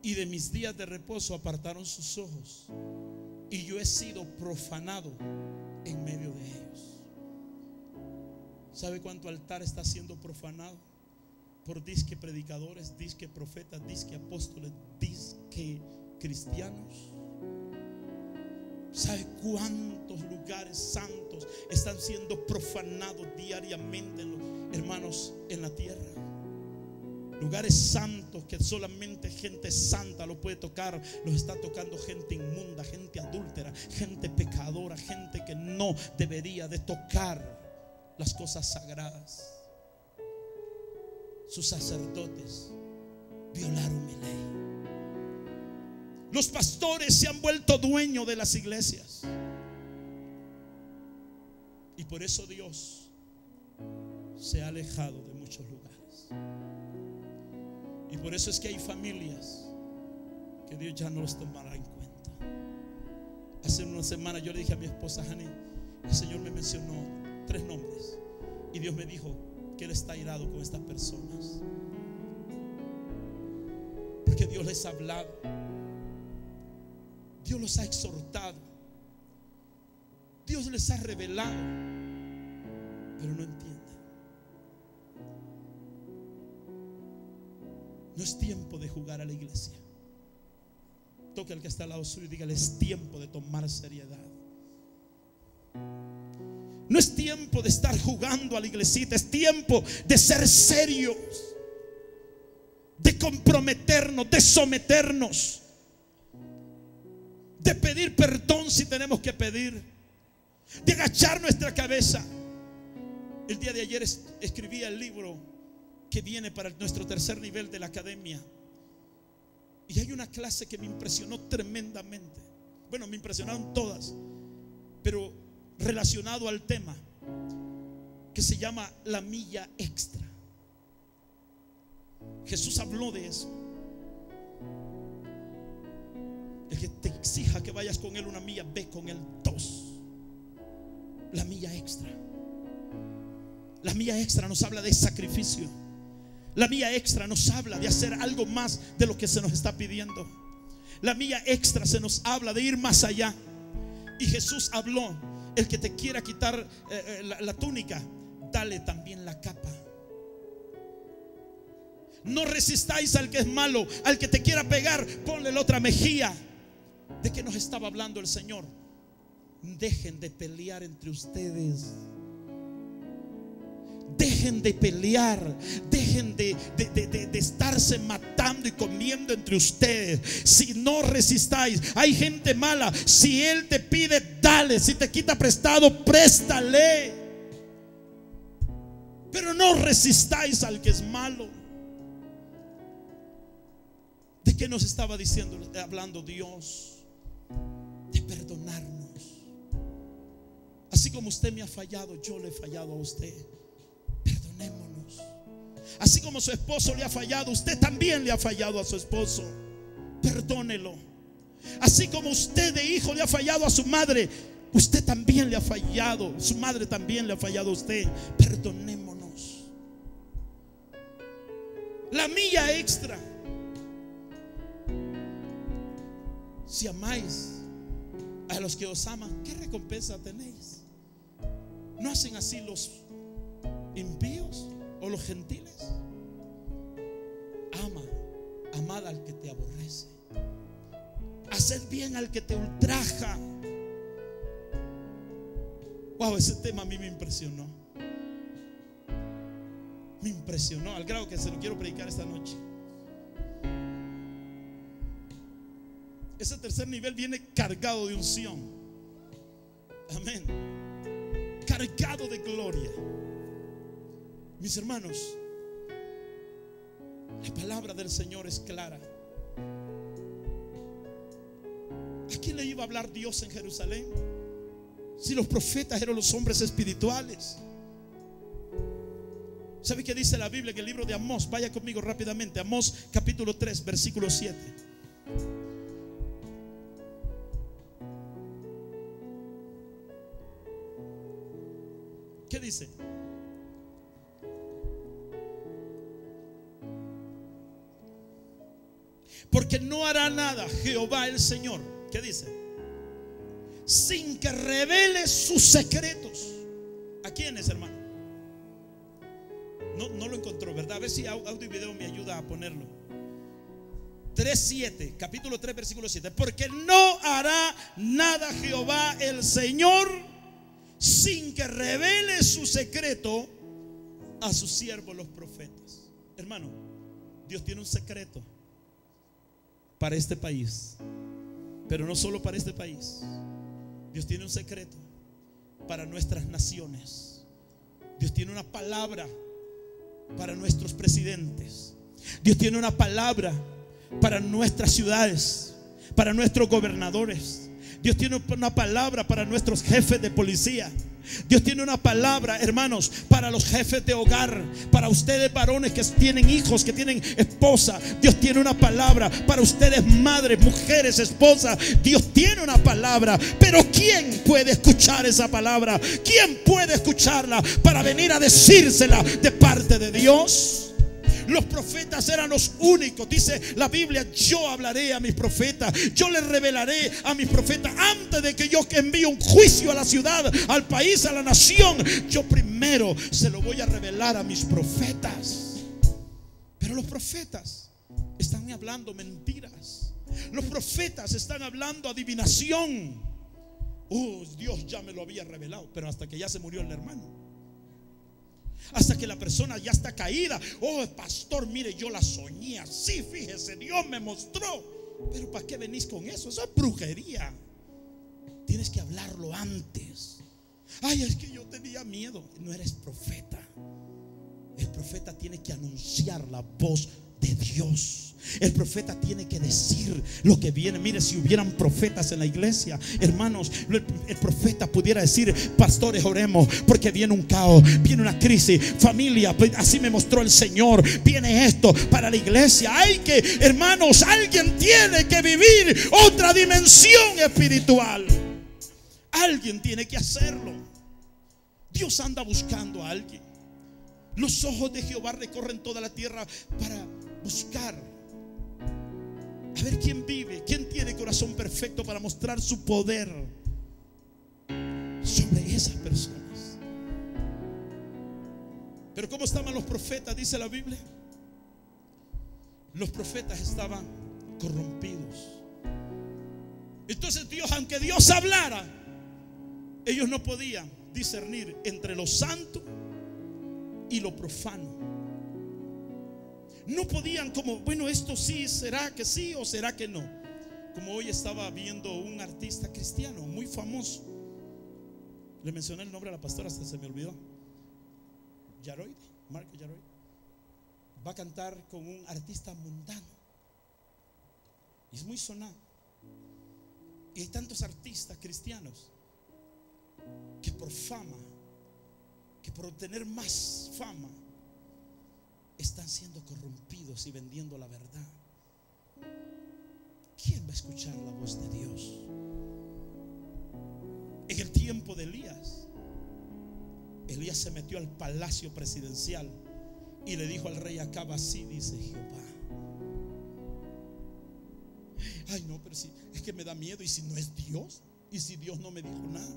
Y de mis días de reposo apartaron sus ojos, y yo he sido profanado en medio de ellos. ¿Sabe cuánto altar está siendo profanado? Por disque predicadores, disque profetas, disque apóstoles, disque cristianos. ¿Sabe cuántos lugares santos están siendo profanados diariamente, hermanos, en la tierra? Lugares santos que solamente gente santa lo puede tocar, los está tocando gente inmunda, gente adúltera, gente pecadora, gente que no debería de tocar las cosas sagradas. Sus sacerdotes violaron mi ley. Los pastores se han vuelto dueños de las iglesias. Y por eso Dios se ha alejado de muchos lugares. Y por eso es que hay familias que Dios ya no los tomará en cuenta. Hace una semana yo le dije a mi esposa Jani, el Señor me mencionó 3 nombres, y Dios me dijo que Él está airado con estas personas, porque Dios les ha hablado, Dios los ha exhortado, Dios les ha revelado, pero no entienden. No es tiempo de jugar a la iglesia. Toque al que está al lado suyo y dígale: es tiempo de tomar seriedad. No es tiempo de estar jugando a la iglesita, es tiempo de ser serios, de comprometernos, de someternos, de pedir perdón si tenemos que pedir, de agachar nuestra cabeza. El día de ayer escribí el libro que viene para nuestro tercer nivel de la academia, y hay una clase que me impresionó tremendamente. Bueno, me impresionaron todas, pero relacionado al tema, que se llama la milla extra. Jesús habló de eso. El que te exija que vayas con él una milla, ve con él 2. La milla extra. La milla extra nos habla de sacrificio. La milla extra nos habla de hacer algo más de lo que se nos está pidiendo. La milla extra se nos habla de ir más allá. Y Jesús habló: el que te quiera quitar la túnica, dale también la capa. No resistáis al que es malo, al que te quiera pegar, ponle la otra mejilla. ¿De qué nos estaba hablando el Señor? Dejen de pelear entre ustedes. Dejen de pelear, dejen de estarse matando y comiendo entre ustedes. Si no resistáis, hay gente mala. Si él te pide, dale. Si te quita prestado, préstale. Pero no resistáis al que es malo. ¿De qué nos estaba diciendo, hablando Dios? De perdonarnos. Así como usted me ha fallado, yo le he fallado a usted. Perdonémonos. Así como su esposo le ha fallado, usted también le ha fallado a su esposo. Perdónelo. Así como usted de hijo le ha fallado a su madre, usted también le ha fallado. Su madre también le ha fallado a usted. Perdonémonos. La milla extra. Si amáis a los que os aman, ¿qué recompensa tenéis? ¿No hacen así los impíos o los gentiles? Amad al que te aborrece, haced bien al que te ultraja. Wow, ese tema a mí me impresionó. Me impresionó al grado que se lo quiero predicar esta noche. Ese tercer nivel viene cargado de unción. Amén. Cargado de gloria. Mis hermanos, la palabra del Señor es clara. ¿A quién le iba a hablar Dios en Jerusalén? Si los profetas eran los hombres espirituales. ¿Sabe qué dice la Biblia en el libro de Amós? Vaya conmigo rápidamente. Amós capítulo 3 versículo 7. ¿Qué dice? Porque no hará nada Jehová el Señor. ¿Qué dice? Sin que revele sus secretos. ¿A quiénes, hermano? No lo encontró, ¿verdad? A ver si audio y video me ayuda a ponerlo. 3:7, capítulo 3 versículo 7. Porque no hará nada Jehová el Señor sin que revele su secreto a sus siervos los profetas. Hermano, Dios tiene un secreto para este país, pero no solo para este país. Dios tiene un secreto para nuestras naciones. Dios tiene una palabra para nuestros presidentes. Dios tiene una palabra para nuestras ciudades, para nuestros gobernadores. Dios tiene una palabra para nuestros jefes de policía. Dios tiene una palabra, hermanos, para los jefes de hogar, para ustedes varones que tienen hijos, que tienen esposa. Dios tiene una palabra para ustedes madres, mujeres, esposas. Dios tiene una palabra, pero ¿quién puede escuchar esa palabra? ¿Quién puede escucharla para venir a decírsela de parte de Dios? Los profetas eran los únicos. Dice la Biblia: yo hablaré a mis profetas, yo les revelaré a mis profetas. Antes de que yo envíe un juicio a la ciudad, al país, a la nación, yo primero se lo voy a revelar a mis profetas. Pero los profetas están hablando mentiras. Los profetas están hablando adivinación. Dios ya me lo había revelado, pero hasta que ya se murió el hermano, hasta que la persona ya está caída. Pastor, mire, yo la soñé así, fíjese, Dios me mostró. Pero ¿para qué venís con eso? Eso es brujería. Tienes que hablarlo antes. Ay, es que yo tenía miedo. No eres profeta. El profeta tiene que anunciar la voz de Dios. El profeta tiene que decir lo que viene. Mire, si hubieran profetas en la iglesia, hermanos, el profeta pudiera decir: pastores, oremos porque viene un caos, viene una crisis, familia, así me mostró el Señor, viene esto para la iglesia. Hay que, hermanos, alguien tiene que vivir otra dimensión espiritual. Alguien tiene que hacerlo. Dios anda buscando a alguien. Los ojos de Jehová recorren toda la tierra para buscar a ver quién vive, quién tiene corazón perfecto para mostrar su poder sobre esas personas. Pero ¿cómo estaban los profetas? Dice la Biblia. Los profetas estaban corrompidos. Entonces Dios, aunque Dios hablara, ellos no podían discernir entre lo santo y lo profano. No podían como, bueno, esto sí, ¿será que sí o será que no? Como hoy estaba viendo un artista cristiano muy famoso. Le mencioné el nombre a la pastora, hasta se me olvidó. Yaroid, Marco Yaroid. Va a cantar con un artista mundano. Y es muy sonado. Y hay tantos artistas cristianos que por fama, que por obtener más fama, están siendo corrompidos y vendiendo la verdad. ¿Quién va a escuchar la voz de Dios? En el tiempo de Elías, Elías se metió al palacio presidencial y le dijo al rey Acab: así dice Jehová. Ay, no, pero si es que me da miedo. ¿Y si no es Dios? ¿Y si Dios no me dijo nada?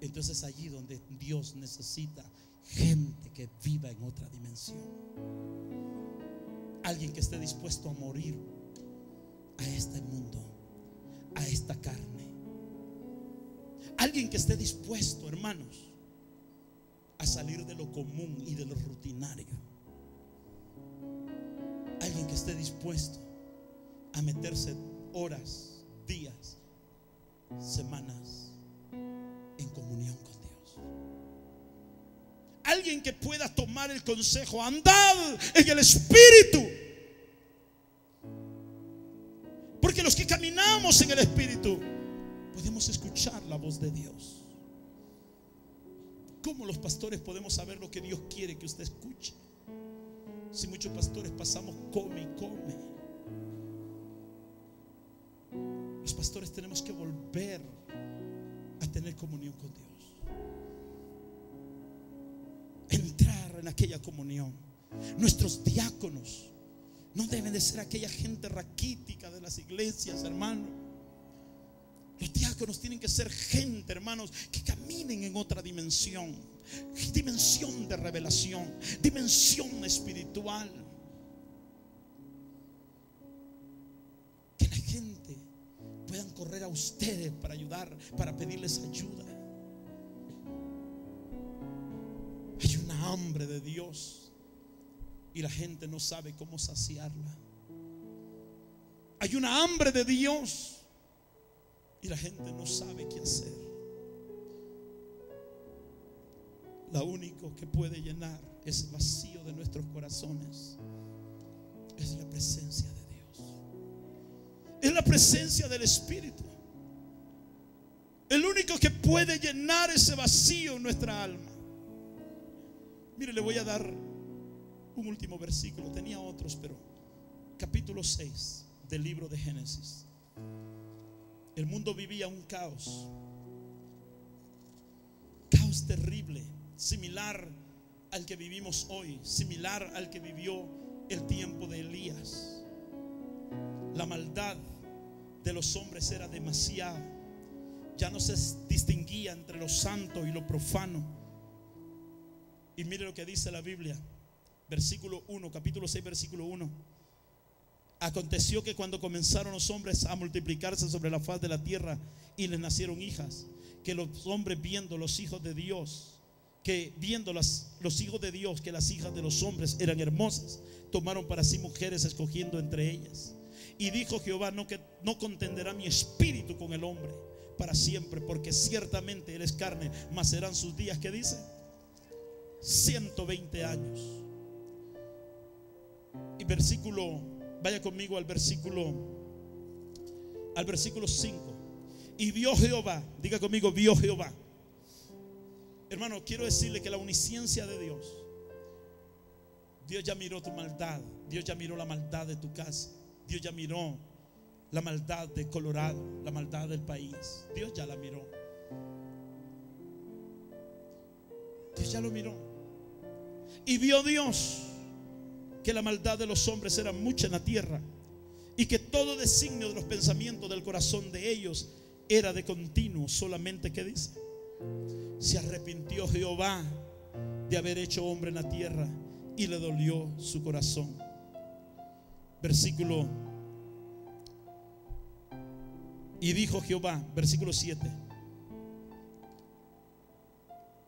Entonces allí donde Dios necesita gente que viva en otra dimensión, alguien que esté dispuesto a morir a este mundo, a esta carne, alguien que esté dispuesto, hermanos, a salir de lo común y de lo rutinario, alguien que esté dispuesto a meterse horas, días, semanas en comunión con Dios. Alguien que pueda tomar el consejo: andad en el Espíritu. Porque los que caminamos en el Espíritu podemos escuchar la voz de Dios. ¿Cómo los pastores podemos saber lo que Dios quiere que usted escuche? Si muchos pastores pasamos come y come. Los pastores tenemos que volver a tener comunión con Dios, entrar en aquella comunión. Nuestros diáconos no deben de ser aquella gente raquítica de las iglesias, hermano. Los diáconos tienen que ser gente, hermanos, que caminen en otra dimensión, dimensión de revelación, dimensión espiritual. Que la gente puedan correr a ustedes para ayudar, para pedirles ayuda. Hay una hambre de Dios y la gente no sabe cómo saciarla. Hay una hambre de Dios y la gente no sabe qué hacer. Lo único que puede llenar ese vacío de nuestros corazones es la presencia de Dios, es la presencia del Espíritu. El único que puede llenar ese vacío en nuestra alma. Mire, le voy a dar un último versículo. Tenía otros, pero capítulo 6 del libro de Génesis. El mundo vivía un caos terrible, similar al que vivimos hoy, similar al que vivió el tiempo de Elías. La maldad de los hombres era demasiada. Ya no se distinguía entre lo santo y lo profano. Y mire lo que dice la Biblia, versículo 1, capítulo 6, versículo 1. Aconteció que cuando comenzaron los hombres a multiplicarse sobre la faz de la tierra y les nacieron hijas, que los hombres viendo los hijos de Dios, que viendo los hijos de Dios, que las hijas de los hombres eran hermosas, tomaron para sí mujeres escogiendo entre ellas. Y dijo Jehová: no contenderá mi espíritu con el hombre para siempre, porque ciertamente él es carne, mas serán sus días, ¿qué dice? 120 años. Y vaya conmigo al versículo 5. Y vio Jehová, diga conmigo, vio Jehová. Hermano, quiero decirle que la omnisciencia de Dios, Dios ya miró tu maldad, Dios ya miró la maldad de tu casa, Dios ya miró la maldad de Colorado, la maldad del país. Dios ya la miró. Dios ya lo miró. Y vio Dios que la maldad de los hombres era mucha en la tierra, y que todo designio de los pensamientos del corazón de ellos era de continuo. Solamente, ¿qué dice? Se arrepintió Jehová de de haber hecho hombre en la tierra, y le dolió su corazón. Versículo, y dijo Jehová, versículo 7.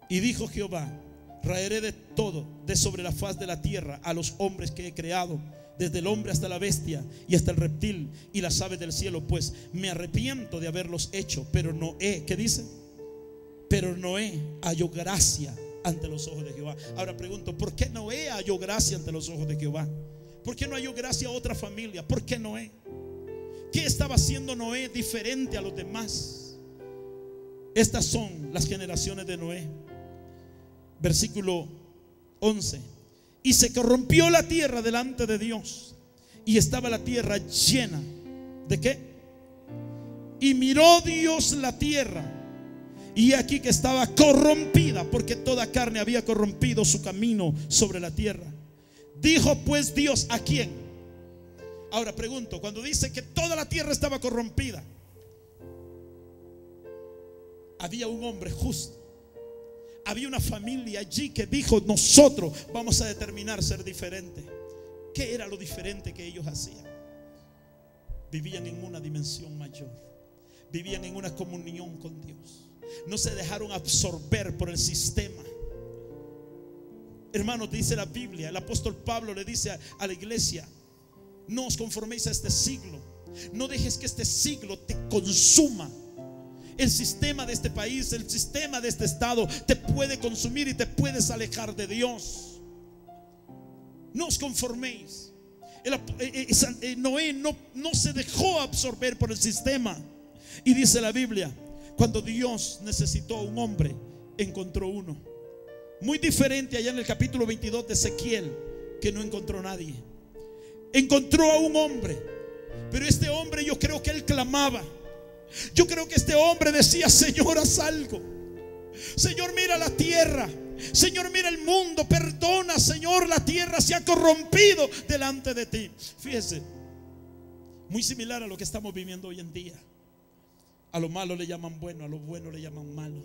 Y dijo Jehová: raeré de todo, de sobre la faz de la tierra, a los hombres que he creado, desde el hombre hasta la bestia y hasta el reptil y las aves del cielo, pues me arrepiento de haberlos hecho. Pero Noé, ¿qué dice? Pero Noé halló gracia ante los ojos de Jehová. Ahora pregunto, ¿por qué Noé halló gracia ante los ojos de Jehová? ¿Por qué no halló gracia a otra familia? ¿Por qué Noé? ¿Qué estaba haciendo Noé diferente a los demás? Estas son las generaciones de Noé. Versículo 11. Y se corrompió la tierra delante de Dios, y estaba la tierra llena ¿de qué? Y miró Dios la tierra, y aquí que estaba corrompida, porque toda carne había corrompido su camino sobre la tierra. Dijo pues Dios: ¿a quién? Ahora pregunto, cuando dice que toda la tierra estaba corrompida, había un hombre justo, había una familia allí que dijo: nosotros vamos a determinar ser diferente. ¿Qué era lo diferente que ellos hacían? Vivían en una dimensión mayor, vivían en una comunión con Dios, no se dejaron absorber por el sistema. Hermanos, dice la Biblia, el apóstol Pablo le dice a la iglesia: no os conforméis a este siglo, no dejes que este siglo te consuma. El sistema de este país, el sistema de este estado te puede consumir y te puedes alejar de Dios. No os conforméis. Noé no se dejó absorber por el sistema. Y dice la Biblia, cuando Dios necesitó a un hombre, encontró uno. Muy diferente allá en el capítulo 22 de Ezequiel, que no encontró nadie. Encontró a un hombre, pero este hombre, yo creo que él clamaba. Yo creo que este hombre decía: Señor, haz algo. Señor, mira la tierra. Señor, mira el mundo. Perdona, Señor, la tierra se ha corrompido delante de ti. Fíjese, muy similar a lo que estamos viviendo hoy en día. A lo malo le llaman bueno, a lo bueno le llaman malo.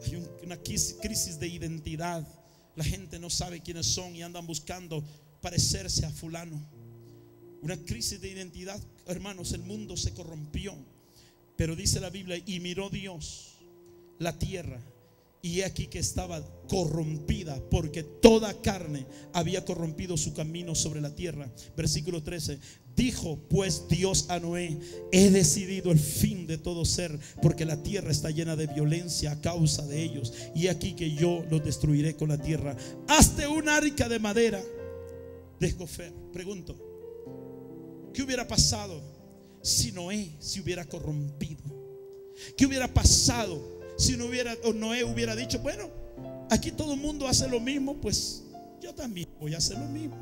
Hay una crisis de identidad. La gente no sabe quiénes son y andan buscando parecerse a fulano. Una crisis de identidad, hermanos. El mundo se corrompió, pero dice la Biblia: y miró Dios la tierra, y he aquí que estaba corrompida, porque toda carne había corrompido su camino sobre la tierra. Versículo 13. Dijo pues Dios a Noé: he decidido el fin de todo ser, porque la tierra está llena de violencia a causa de ellos, y aquí que yo los destruiré con la tierra. Hazte un arca de madera de escofer. Pregunto, ¿qué hubiera pasado si Noé se hubiera corrompido? ¿Qué hubiera pasado si Noé hubiera dicho: bueno, aquí todo el mundo hace lo mismo, pues yo también voy a hacer lo mismo?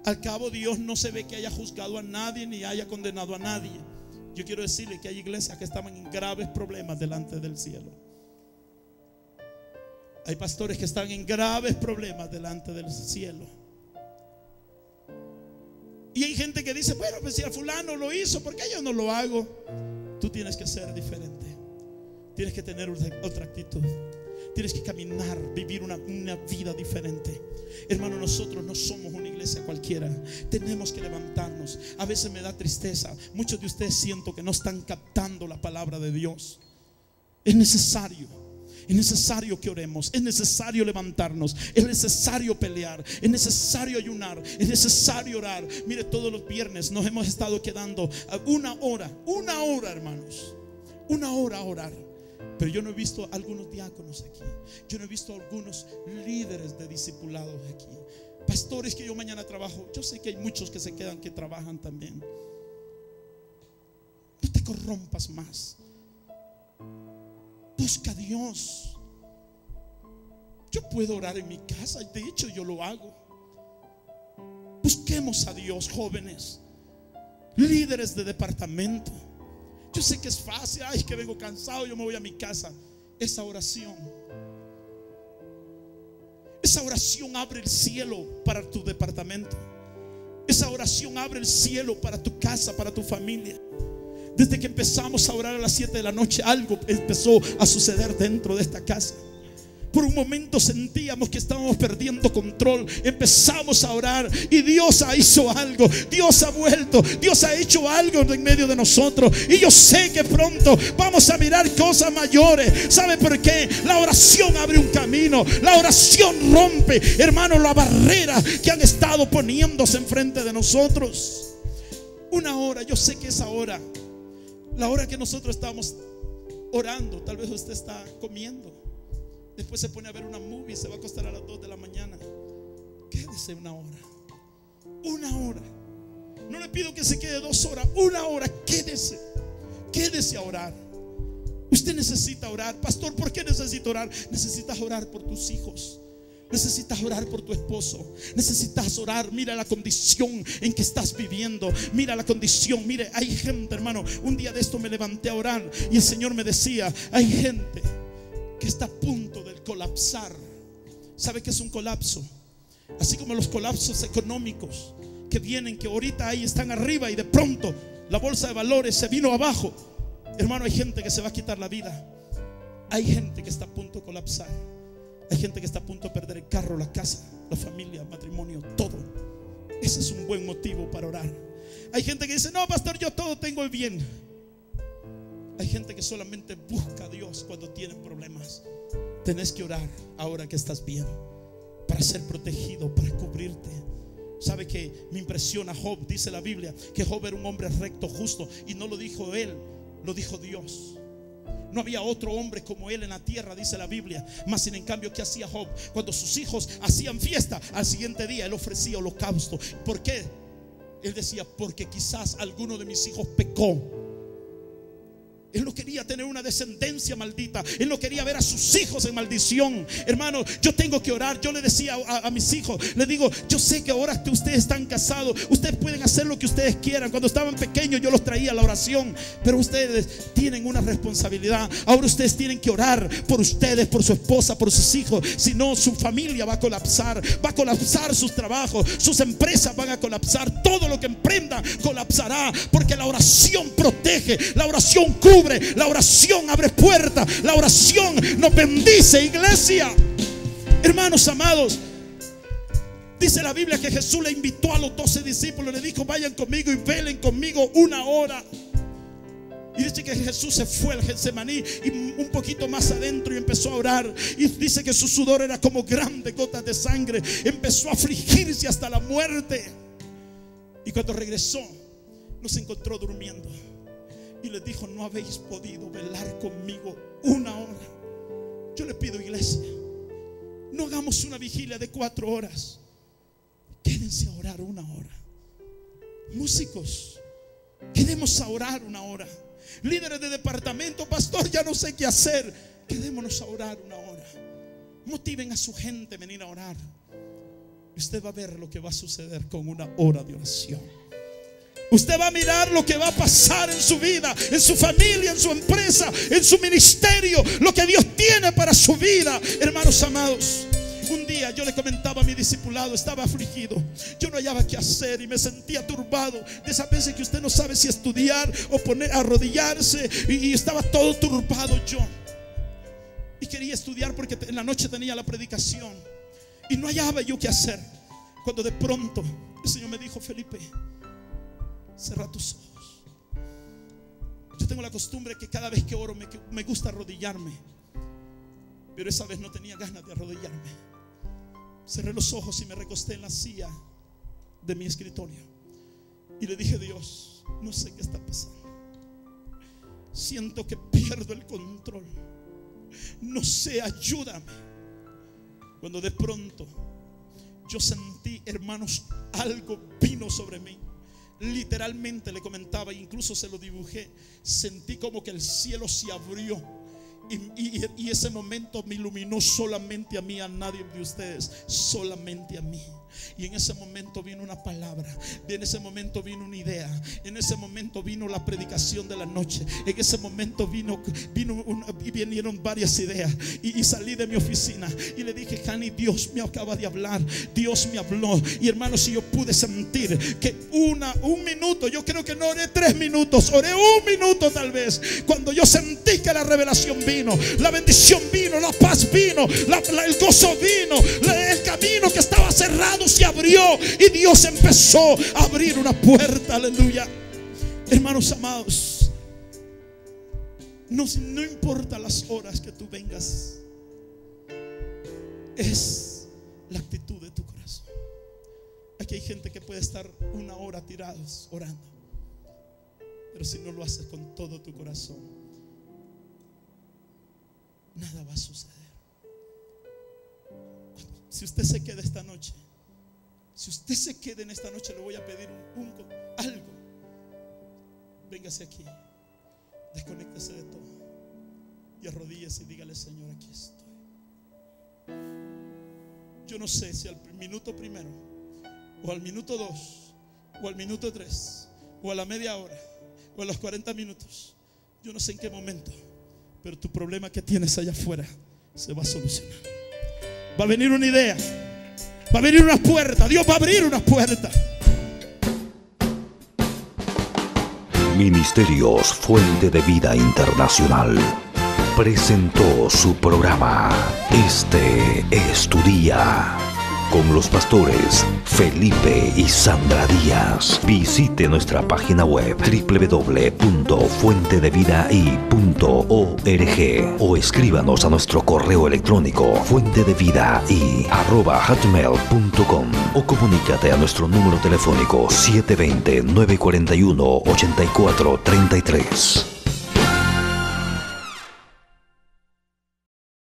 Al cabo, Dios no se ve que haya juzgado a nadie ni haya condenado a nadie. Yo quiero decirle que hay iglesias que estaban en graves problemas delante del cielo. Hay pastores que están en graves problemas delante del cielo. Y hay gente que dice: bueno, pues si a fulano lo hizo, ¿por qué yo no lo hago? Tú tienes que ser diferente. Tienes que tener otra actitud. Tienes que caminar, vivir una vida diferente. Hermano, nosotros no somos una iglesia cualquiera. Tenemos que levantarnos. A veces me da tristeza. Muchos de ustedes siento que no están captando la palabra de Dios. Es necesario que oremos. Es necesario levantarnos. Es necesario pelear. Es necesario ayunar. Es necesario orar. Mire, todos los viernes nos hemos estado quedando una hora, hermanos. Una hora a orar. Pero yo no he visto algunos diáconos aquí. Yo no he visto algunos líderes de discipulados aquí. Pastores que yo mañana trabajo. Yo sé que hay muchos que se quedan, que trabajan también. No te corrompas más. Busca a Dios. Yo puedo orar en mi casa. De hecho, yo lo hago. Busquemos a Dios, jóvenes, líderes de departamento. Yo sé que es fácil. Ay, que vengo cansado, yo me voy a mi casa. Esa oración abre el cielo para tu departamento. Esa oración abre el cielo para tu casa, para tu familia. Desde que empezamos a orar a las 7 de la noche, algo empezó a suceder dentro de esta casa. Por un momento sentíamos que estábamos perdiendo control. Empezamos a orar y Dios hizo algo. Dios ha vuelto, Dios ha hecho algo en medio de nosotros. Y yo sé que pronto vamos a mirar cosas mayores. ¿Sabe por qué? La oración abre un camino. La oración rompe, hermano, la barrera que han estado poniéndose enfrente de nosotros. Una hora, yo sé que esa hora, la hora que nosotros estamos orando, tal vez usted está comiendo, después se pone a ver una movie, se va a acostar a las 2 de la mañana. Quédese una hora. Una hora. No le pido que se quede 2 horas. Una hora, quédese. Quédese a orar. Usted necesita orar. Pastor, ¿por qué necesita orar? Necesitas orar por tus hijos. Necesitas orar por tu esposo. Necesitas orar. Mira la condición en que estás viviendo. Mira la condición. Mire, hay gente, hermano. Un día de esto me levanté a orar y el Señor me decía: hay gente que está a punto de colapsar. ¿Sabe qué es un colapso? Así como los colapsos económicos que vienen, que ahorita ahí están arriba y de pronto la bolsa de valores se vino abajo. Hermano, hay gente que se va a quitar la vida. Hay gente que está a punto de colapsar. Hay gente que está a punto de perder el carro, la casa, la familia, el matrimonio, todo. Ese es un buen motivo para orar. Hay gente que dice: no, pastor, yo todo tengo bien. Hay gente que solamente busca a Dios cuando tienen problemas. Tenés que orar ahora que estás bien, para ser protegido, para cubrirte. ¿Sabe que me impresiona Job? Dice la Biblia que Job era un hombre recto, justo. Y no lo dijo él, lo dijo Dios. No había otro hombre como él en la tierra, dice la Biblia. Mas sin en cambio, ¿qué hacía Job? Cuando sus hijos hacían fiesta, al siguiente día él ofrecía holocausto. ¿Por qué? Él decía: porque quizás alguno de mis hijos pecó. Él no quería tener una descendencia maldita. Él no quería ver a sus hijos en maldición. Hermano, yo tengo que orar. Yo le decía a mis hijos, le digo: yo sé que ahora que ustedes están casados, ustedes pueden hacer lo que ustedes quieran. Cuando estaban pequeños yo los traía a la oración, pero ustedes tienen una responsabilidad. Ahora ustedes tienen que orar por ustedes, por su esposa, por sus hijos. Si no, su familia va a colapsar. Va a colapsar sus trabajos, sus empresas van a colapsar. Todo lo que emprendan colapsará. Porque la oración protege, la oración cubre, la oración abre puertas, la oración nos bendice, iglesia. Hermanos amados, dice la Biblia que Jesús le invitó a los 12 discípulos, le dijo: vayan conmigo y velen conmigo una hora. Y dice que Jesús se fue al Getsemaní y un poquito más adentro y empezó a orar. Y dice que su sudor era como grandes gotas de sangre. Empezó a afligirse hasta la muerte. Y cuando regresó, los encontró durmiendo. Y les dijo: no habéis podido velar conmigo una hora. Yo le pido, iglesia, no hagamos una vigilia de 4 horas. Quédense a orar una hora. Músicos, quedémonos a orar una hora. Líderes de departamento: pastor, ya no sé qué hacer. Quedémonos a orar una hora. Motiven a su gente a venir a orar. Y usted va a ver lo que va a suceder con una hora de oración. Usted va a mirar lo que va a pasar en su vida, en su familia, en su empresa, en su ministerio, lo que Dios tiene para su vida. Hermanos amados, un día yo le comentaba a mi discipulado, estaba afligido, yo no hallaba qué hacer y me sentía turbado. De esas veces que usted no sabe si estudiar o poner a arrodillarse, y estaba todo turbado yo. Y quería estudiar porque en la noche tenía la predicación y no hallaba yo qué hacer. Cuando de pronto el Señor me dijo: Felipe, cierra tus ojos. Yo tengo la costumbre que cada vez que oro me gusta arrodillarme, pero esa vez no tenía ganas de arrodillarme. Cerré los ojos y me recosté en la silla de mi escritorio y le dije: Dios, no sé qué está pasando. Siento que pierdo el control. No sé, ayúdame. Cuando de pronto yo sentí, hermanos, algo vino sobre mí. Literalmente le comentaba, incluso se lo dibujé. Sentí como que el cielo se abrió y ese momento me iluminó solamente a mí, a nadie de ustedes, solamente a mí. Y en ese momento vino una palabra, en ese momento vino una idea, en ese momento vino la predicación de la noche, en ese momento vinieron varias ideas. Y salí de mi oficina y le dije: Hani, Dios me acaba de hablar, Dios me habló. Y hermanos, si yo pude sentir que un minuto, yo creo que no oré 3 minutos, oré 1 minuto tal vez, cuando yo sentí que la revelación vino, la bendición vino, la paz vino, el gozo vino, el camino que estaba cerrado se abrió y Dios empezó a abrir una puerta. Aleluya. Hermanos amados, no importa las horas que tú vengas, es la actitud de tu corazón. Aquí hay gente que puede estar 1 hora tirados orando, pero si no lo haces con todo tu corazón, nada va a suceder. Si usted se queda esta noche, si usted se queda en esta noche, le voy a pedir algo. Véngase aquí, desconéctese de todo y arrodíllese y dígale: Señor, aquí estoy. Yo no sé si al minuto primero, o al minuto 2, o al minuto 3, o a la media hora, o a los 40 minutos. Yo no sé en qué momento, pero tu problema que tienes allá afuera se va a solucionar. Va a venir una idea, va a venir una puerta. Dios va a abrir una puerta. Ministerios Fuente de Vida Internacional presentó su programa Este es tu día, con los pastores Felipe y Sandra Díaz. Visite nuestra página web www.fuentedevidai.org o escríbanos a nuestro correo electrónico fuentedevidai@hotmail.com o comunícate a nuestro número telefónico 720-941-8433.